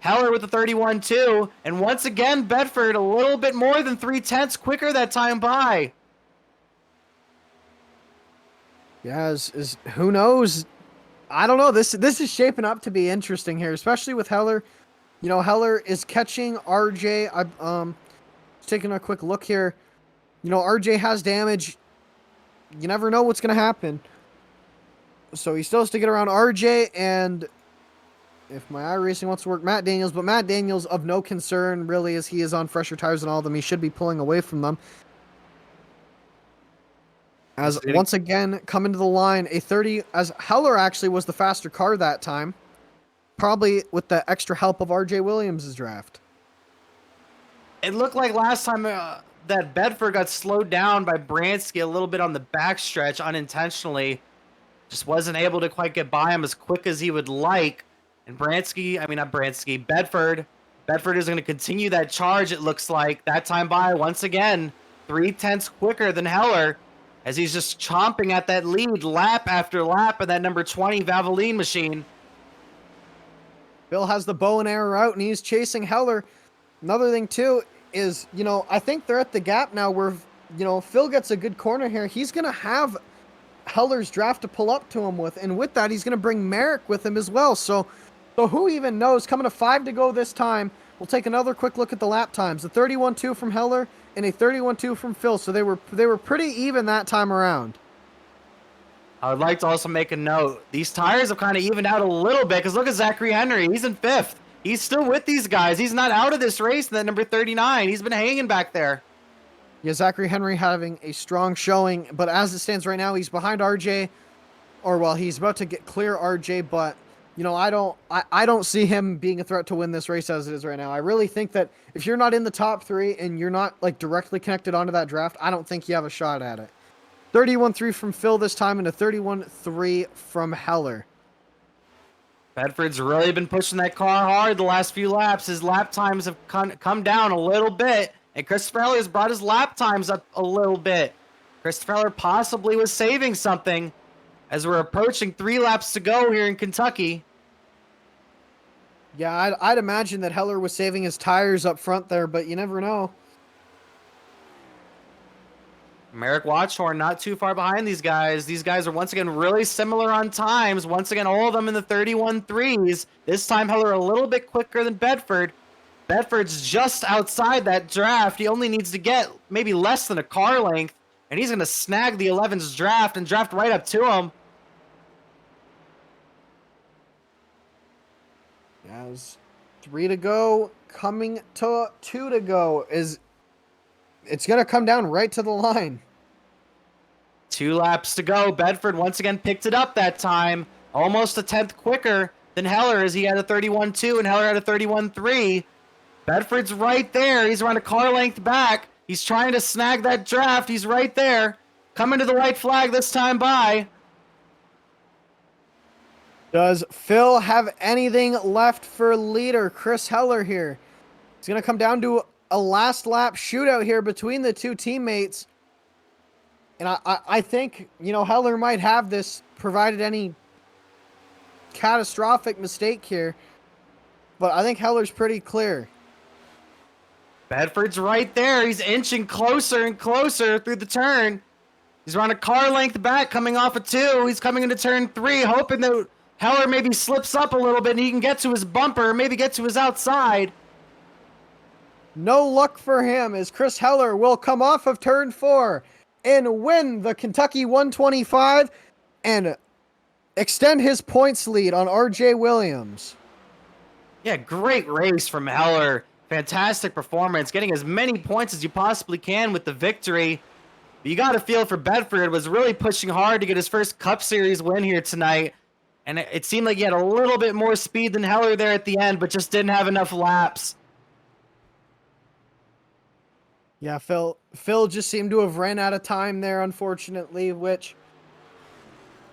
Heller with the 31.2. And once again, Bedford a little bit more than 3/10 quicker that time by. Yeah, is who knows? I don't know. This is shaping up to be interesting here, especially with Heller. You know, Heller is catching RJ. I'm taking a quick look here. You know, RJ has damage. You never know what's going to happen. So he still has to get around RJ, and if my iRacing wants to work, Matt Daniels. But Matt Daniels of no concern, really, as he is on fresher tires and all of them. He should be pulling away from them. As once again, coming to the line, a 30, as Heller actually was the faster car that time. Probably with the extra help of RJ Williams' draft. It looked like last time that Bedford got slowed down by Bransky a little bit on the backstretch unintentionally. Just wasn't able to quite get by him as quick as he would like. And Bedford is going to continue that charge, it looks like. That time by, once again, 3/10 quicker than Heller, as he's just chomping at that lead lap after lap of that number 20 Valvoline machine. Bill has the bow and arrow out, and he's chasing Heller. Another thing, too, is, you know, I think they're at the gap now where, you know, Phil gets a good corner here. He's going to have Heller's draft to pull up to him with, and with that, he's going to bring Merrick with him as well. So who even knows? Coming to 5 to go this time. We'll take another quick look at the lap times. The 31.2 from Heller and a 31.2 from Phil. So they were pretty even that time around. I would like to also make a note. These tires have kind of evened out a little bit, because look at Zachary Henry. He's in 5th. He's still with these guys. He's not out of this race in that number 39. He's been hanging back there. Yeah, Zachary Henry having a strong showing, but as it stands right now, he's behind RJ, or well, he's about to get clear RJ, but you know, I don't see him being a threat to win this race as it is right now. I really think that if you're not in the top 3 and you're not like directly connected onto that draft, I don't think you have a shot at it. 31.3 from Phil this time and a 31.3 from Heller. Bedford's really been pushing that car hard the last few laps. His lap times have come down a little bit, and Christopher Heller has brought his lap times up a little bit. Christopher Heller possibly was saving something as we're approaching 3 laps to go here in Kentucky. Yeah, I'd imagine that Heller was saving his tires up front there, but you never know. Merrick Watchhorn not too far behind these guys. These guys are once again really similar on times. Once again, all of them in the 31.3s. This time Heller a little bit quicker than Bedford. Bedford's just outside that draft. He only needs to get maybe less than a car length, and he's going to snag the 11's draft and draft right up to him. As 3 to go, coming to 2 to go, it's going to come down right to the line. 2 laps to go. Bedford once again picked it up that time. Almost a 10th quicker than Heller, as he had a 31.2 and Heller had a 31.3. Bedford's right there. He's around a car length back. He's trying to snag that draft. He's right there. Coming to the white flag this time by. Does Phil have anything left for leader Chris Heller here? It's going to come down to a last lap shootout here between the two teammates. And I think, you know, Heller might have this provided any catastrophic mistake here. But I think Heller's pretty clear. Bedford's right there. He's inching closer and closer through the turn. He's around a car length back coming off of 2. He's coming into turn 3, hoping that Heller maybe slips up a little bit and he can get to his bumper, maybe get to his outside. No luck for him as Chris Heller will come off of turn 4 and win the Kentucky 125 and extend his points lead on RJ Williams. Yeah, great race from Heller. Fantastic performance, getting as many points as you possibly can with the victory. But you got to feel for Bedford, was really pushing hard to get his first Cup Series win here tonight. And it seemed like he had a little bit more speed than Heller there at the end, but just didn't have enough laps. Yeah, Phil just seemed to have ran out of time there, unfortunately, which,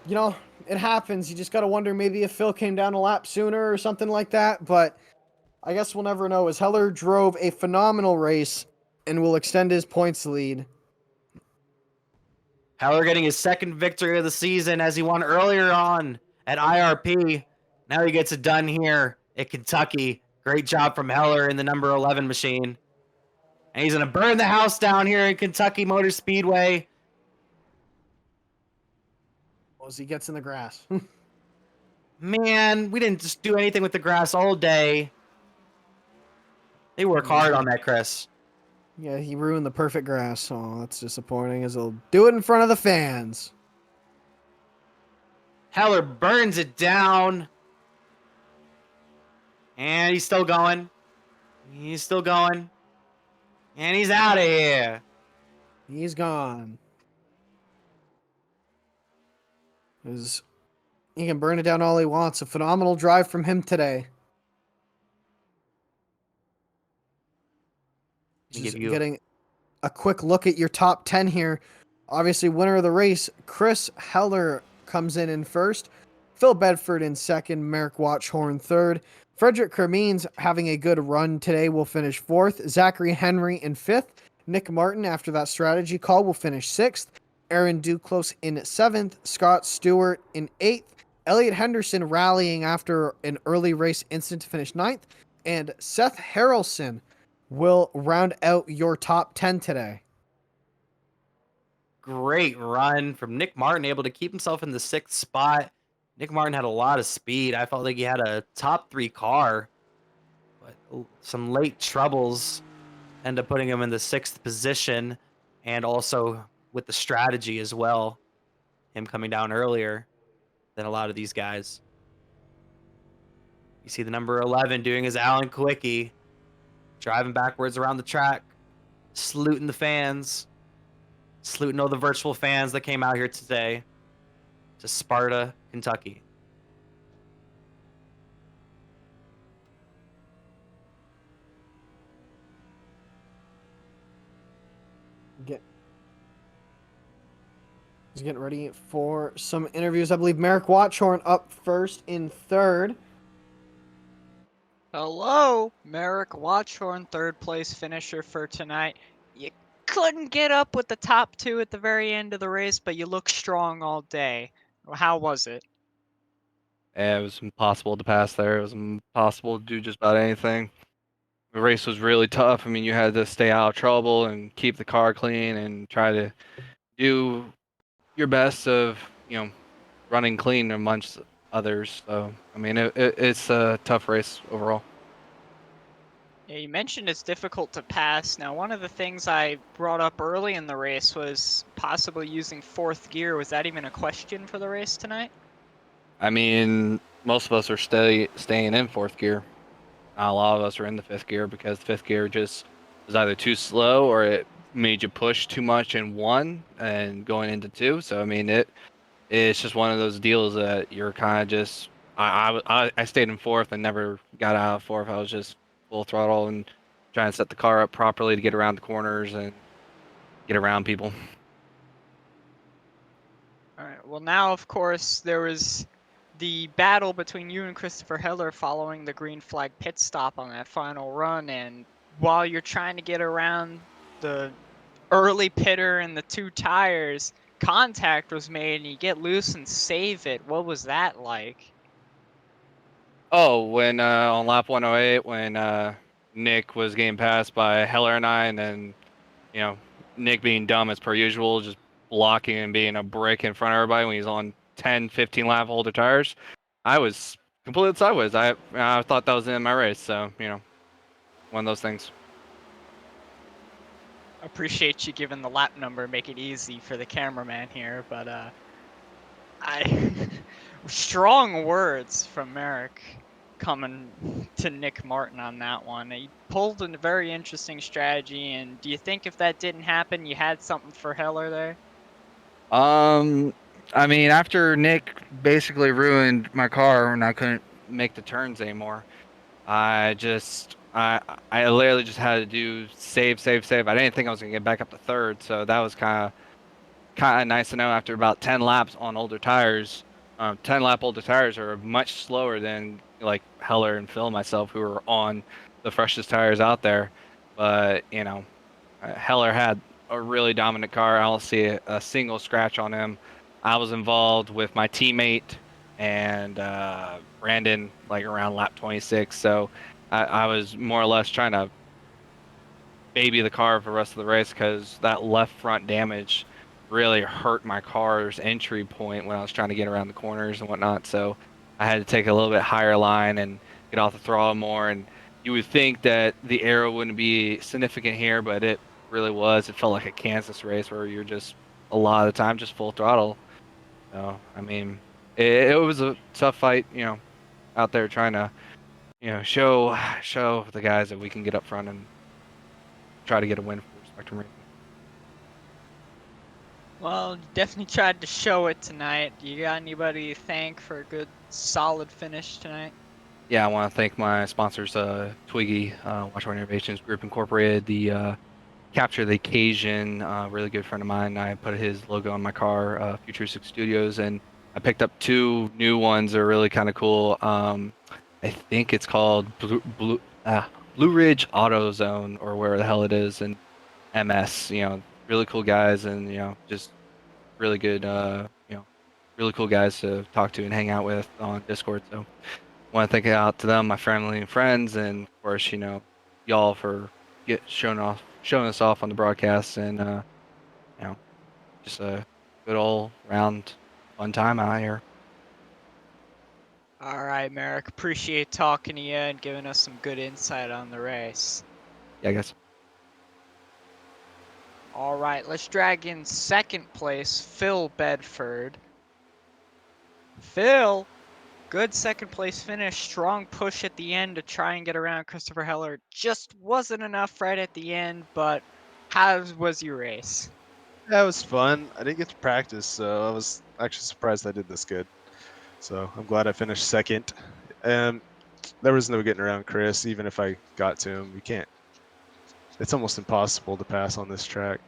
you know, it happens. You just got to wonder maybe if Phil came down a lap sooner or something like that. But I guess we'll never know, as Heller drove a phenomenal race and will extend his points lead. Heller getting his second victory of the season as he won earlier on at IRP. Now he gets it done here at Kentucky. Great job from Heller in the number 11 machine. And he's going to burn the house down here in Kentucky Motor Speedway. As he gets in the grass. Man, we didn't just do anything with the grass all day. They work hard on that, Chris. Yeah, he ruined the perfect grass. Oh, that's disappointing, as he'll do it in front of the fans. Heller burns it down. And he's still going. He's still going. And he's out of here. He's gone. He can burn it down all he wants. A phenomenal drive from him today. Just getting a quick look at your top 10 here. Obviously, winner of the race, Chris Heller comes in first. Phil Bedford in second. Merrick Watchhorn third. Frederick Kermeans having a good run today will finish fourth. Zachary Henry in fifth. Nick Martin, after that strategy call, will finish sixth. Aaron Duclos in seventh. Scott Stewart in eighth. Elliot Henderson rallying after an early race incident to finish ninth. And Seth Harrelson will round out your top 10 today. Great run from Nick Martin, able to keep himself in the sixth spot. Nick Martin had a lot of speed. I felt like he had a top 3 car, but some late troubles end up putting him in the sixth position, and also with the strategy as well, him coming down earlier than a lot of these guys. You see the number 11 doing his Alan Quickie, driving backwards around the track, saluting the fans, saluting all the virtual fans that came out here today to Sparta, Kentucky. He's getting ready for some interviews. I believe Merrick Watchhorn up first in third. Hello, Merrick Watchhorn, third place finisher for tonight. You couldn't get up with the top 2 at the very end of the race, but you looked strong all day. How was it? Yeah, it was impossible to pass there. It was impossible to do just about anything. The race was really tough. I mean, you had to stay out of trouble and keep the car clean and try to do your best of, running clean amongst others. So, I mean, it's a tough race overall. Yeah, you mentioned it's difficult to pass. Now, one of the things I brought up early in the race was possibly using fourth gear. Was that even a question for the race tonight? I mean, most of us are staying in fourth gear. Not a lot of us are in the fifth gear because fifth gear just was either too slow or it made you push too much in one and going into two. So I mean, it's just one of those deals that you're kind of just. I stayed in fourth and never got out of fourth. I was just full throttle and trying to set the car up properly to get around the corners and get around people. All right. Well, now, of course, there was the battle between you and Christopher Heller following the green flag pit stop on that final run. And while you're trying to get around the early pitter and the 2 tires, contact was made and you get loose and save it. What was that like? Oh, when on lap 108, when Nick was getting passed by Heller and I, and then, Nick being dumb as per usual, just blocking and being a brick in front of everybody when he's on 10, 15 lap older tires. I was completely sideways. I thought that was in my race, so, one of those things. Appreciate you giving the lap number, make it easy for the cameraman here, but I strong words from Merrick coming to Nick Martin on that one. He pulled a very interesting strategy, and do you think if that didn't happen, you had something for Heller there? I mean, after Nick basically ruined my car and I couldn't make the turns anymore, I just I literally just had to do save, save, save. I didn't think I was gonna get back up to third, so that was kind of nice to know after about 10 laps on older tires. 10 lap older tires are much slower than like Heller and Phil and myself who were on the freshest tires out there. But Heller had a really dominant car. I don't see a single scratch on him. I was involved with my teammate and Brandon like around lap 26. So I was more or less trying to baby the car for the rest of the race because that left front damage really hurt my car's entry point when I was trying to get around the corners and whatnot. So I had to take a little bit higher line and get off the throttle more. And you would think that the aero wouldn't be significant here, but it really was. It felt like a Kansas race where you're just a lot of the time just full throttle. So I mean, it was a tough fight, out there trying to, show the guys that we can get up front and try to get a win for Spectrum Racing. Well, you definitely tried to show it tonight. You got anybody you thank for a good, solid finish tonight? Yeah, I want to thank my sponsors, Twiggy, Watchpoint Innovations Group Incorporated, the Capture the Occasion, really good friend of mine. I put his logo on my car, Futuristic Studios, and I picked up 2 new ones that are really kind of cool. I think it's called Blue Ridge Auto Zone or where the hell it is, and MS. Really cool guys, and just really good, really cool guys to talk to and hang out with on Discord. So want to thank it out to them, my family and friends, and of course, y'all for showing us off on the broadcast, and you know, just a good all round fun time out here. All right, Merrick. Appreciate talking to you and giving us some good insight on the race. Yeah, I guess. All right, let's drag in second place, Phil Bedford. Phil, good second place finish. Strong push at the end to try and get around Christopher Heller. Just wasn't enough right at the end, but how was your race? Yeah, it was fun. I didn't get to practice, so I was actually surprised I did this good. So I'm glad I finished second. And there was no getting around Chris. Even if I got to him, you can't. It's almost impossible to pass on this track.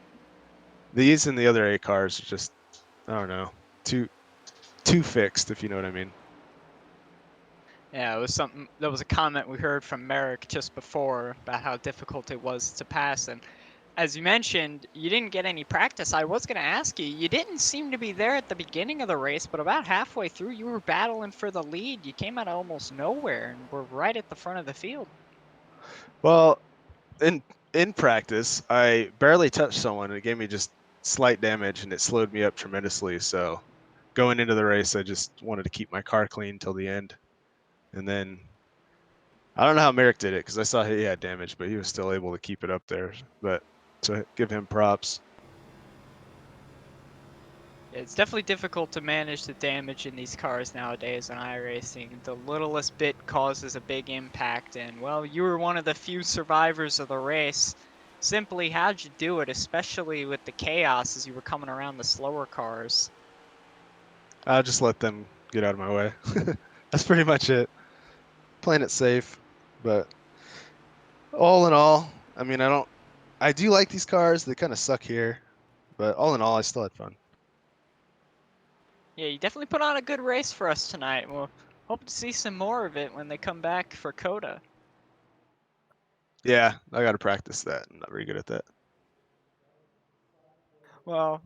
These and the other 8 cars are just, I don't know, too fixed, if you know what I mean. Yeah, it was something. That was a comment we heard from Merrick just before about how difficult it was to pass. And as you mentioned, you didn't get any practice. I was going to ask you, you didn't seem to be there at the beginning of the race, but about halfway through, you were battling for the lead. You came out of almost nowhere and were right at the front of the field. Well, in practice, I barely touched someone, and it gave me just slight damage, and it slowed me up tremendously. So going into the race, I just wanted to keep my car clean till the end, and then I don't know how Merrick did it because I saw he had damage, but he was still able to keep it up there. But to give him props. It's definitely difficult to manage the damage in these cars nowadays in iRacing. The littlest bit causes a big impact, and well, you were one of the few survivors of the race. Simply, how'd you do it, especially with the chaos as you were coming around the slower cars? I'll just let them get out of my way. That's pretty much it. Playing it safe, but all in all, I mean, I do like these cars. They kind of suck here, but all in all, I still had fun. Yeah, you definitely put on a good race for us tonight. We'll hope to see some more of it when they come back for Coda. Yeah, I got to practice that. I'm not very good at that. Well,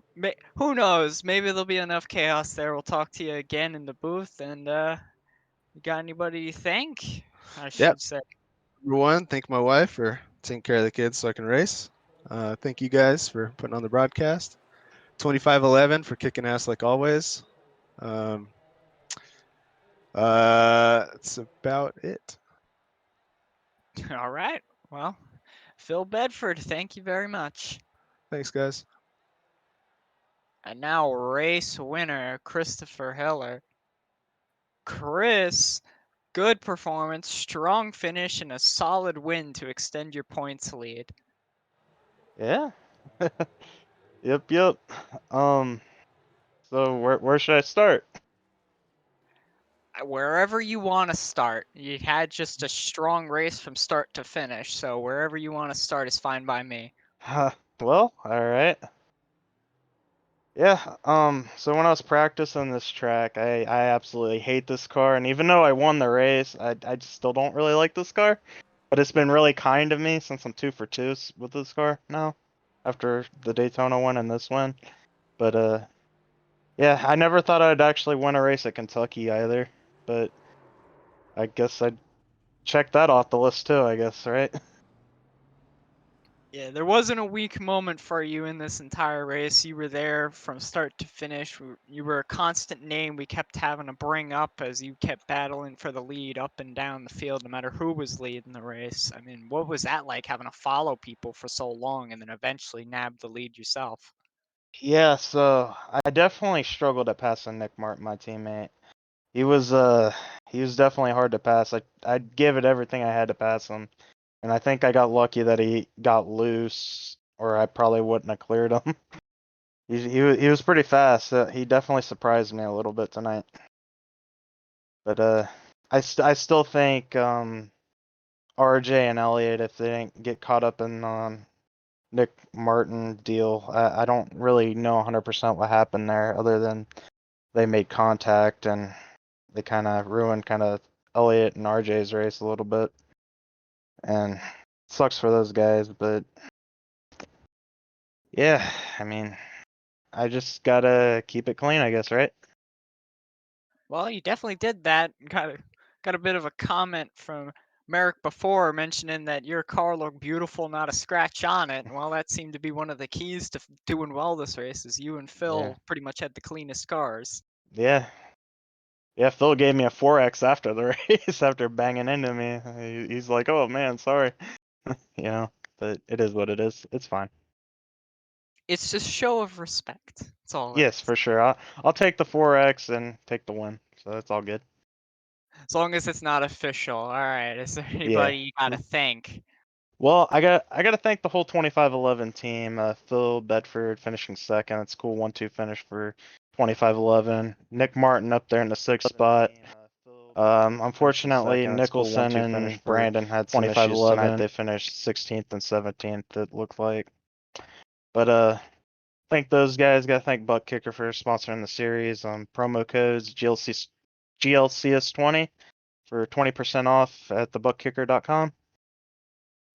who knows? Maybe there'll be enough chaos there. We'll talk to you again in the booth. And you got anybody you thank? I Yep. should say. Number one, thank my wife for taking care of the kids so I can race. Thank you guys for putting on the broadcast. 2511 for kicking ass like always. That's about it. All right. Well, Phil Bedford, thank you very much. Thanks, guys. And now race winner, Christopher Heller. Chris, good performance, strong finish, and a solid win to extend your points lead. Yeah. Yep. So where should I start? Wherever you want to start. You had just a strong race from start to finish, so wherever you want to start is fine by me. Well, all right. Yeah, so when I was practicing this track, I absolutely hate this car, and even though I won the race, I just still don't really like this car. But it's been really kind to me since I'm 2 for 2 with this car now, after the Daytona one and this one. But yeah, I never thought I'd actually win a race at Kentucky either. But I guess I'd check that off the list too, I guess, right? Yeah, there wasn't a weak moment for you in this entire race. You were there from start to finish. You were a constant name we kept having to bring up as you kept battling for the lead up and down the field, no matter who was leading the race. I mean, what was that like having to follow people for so long and then eventually nab the lead yourself? Yeah, so I definitely struggled at passing Nick Martin, my teammate. He was definitely hard to pass. I gave it everything I had to pass him. And I think I got lucky that he got loose, or I probably wouldn't have cleared him. He was pretty fast. He definitely surprised me a little bit tonight. But I still think RJ and Elliott, if they didn't get caught up in Nick Martin deal, I don't really know 100% what happened there, other than they made contact and they kind of ruined Elliott and RJ's race a little bit. And sucks for those guys, but yeah, I mean, I just gotta keep it clean, I guess, right? Well, you definitely did that. Got a bit of a comment from Merrick before mentioning that your car looked beautiful, not a scratch on it. Well, that seemed to be one of the keys to doing well this race, is you and Phil Yeah. pretty much had the cleanest cars. Yeah. Yeah, Phil gave me a 4X after the race, after banging into me. He's like, oh man, sorry. You know, but it is what it is. It's fine. It's just show of respect. That's all it Yes, is. for sure. I'll take the 4X and take the win. So that's all good. As long as it's not official. All right. Is there Yeah. anybody you gotta thank? Well, I gotta thank the whole 2511 team. Phil Bedford finishing second. It's a cool 1-2 finish for 2511. Nick Martin up there in the sixth spot. Unfortunately, Nicholson and Brandon had some issues tonight. They finished 16th and 17th, it looked like. But thank those guys. Gotta thank Butt Kicker for sponsoring the series. Promo codes GLCS20 for 20% off at thebuttkicker.com.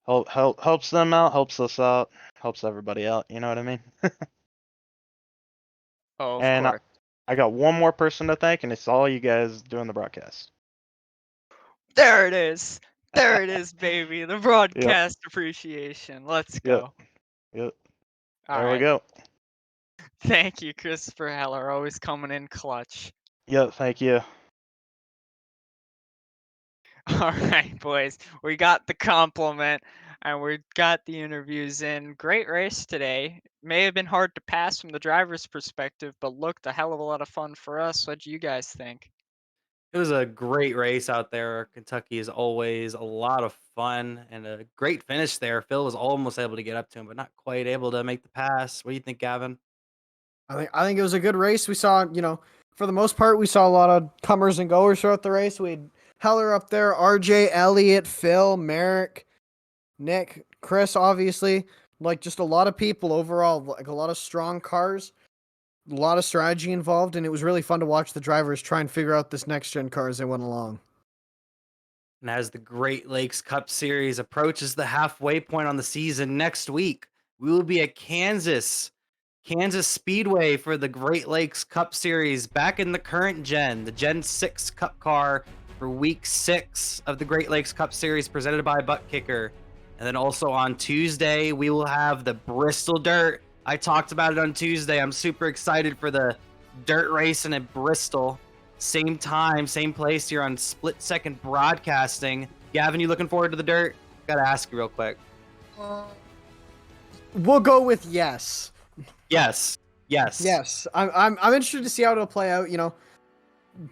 Helps them out, helps us out, helps everybody out. You know what I mean? Oh, of And course. I got one more person to thank, and it's all you guys doing the broadcast. There it is. There it is, baby. The Yep. broadcast appreciation. Let's go. Yep. All There we right. go. Thank you, Christopher Heller, always coming in clutch. Yep. Thank you. All right, boys, we got the compliment and we got the interviews in. Great race today. May have been hard to pass from the driver's perspective, but looked a hell of a lot of fun for us. What do you guys think? It was a great race out there. Kentucky is always a lot of fun and a great finish there. Phil was almost able to get up to him, but not quite able to make the pass. What do you think, Gavin? I think it was a good race. We saw, for the most part, we saw a lot of comers and goers throughout the race. We had Heller up there, RJ, Elliott, Phil, Merrick, Nick, Chris, obviously. Like, just a lot of people overall, like a lot of strong cars, a lot of strategy involved, and it was really fun to watch the drivers try and figure out this next gen car as they went along. And as the Great Lakes Cup Series approaches the halfway point on the season next week, we will be at Kansas Speedway for the Great Lakes Cup Series back in the current gen, the Gen 6 Cup car for week 6 of the Great Lakes Cup Series presented by Butt Kicker. And then also on Tuesday, we will have the Bristol Dirt. I talked about it on Tuesday. I'm super excited for the dirt racing at Bristol. Same time, same place here on Split Second Broadcasting. Gavin, you looking forward to the dirt? Gotta ask you real quick. We'll go with yes. Yes. Yes. Yes. I'm interested to see how it'll play out. You know,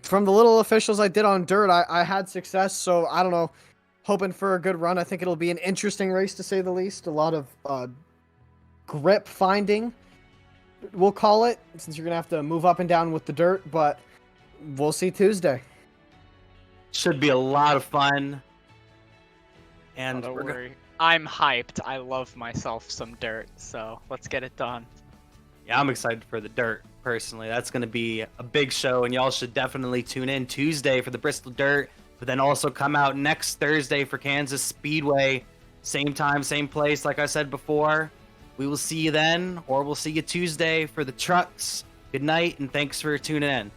from the little officials I did on dirt, I had success. So I don't know. Hoping for a good run. I think it'll be an interesting race to say the least. A lot of grip finding, we'll call it, since you're gonna have to move up and down with the dirt. But we'll see Tuesday. Should be a lot of fun. And Don't we're gonna, worry. I'm hyped. I love myself some dirt, so let's get it done. yeah, I'm excited for the dirt personally. That's going to be a big show, and y'all should definitely tune in Tuesday for the Bristol Dirt, but then also come out next Thursday for Kansas Speedway. Same time, same place, like I said before. We will see you then, or we'll see you Tuesday for the trucks. Good night, and thanks for tuning in.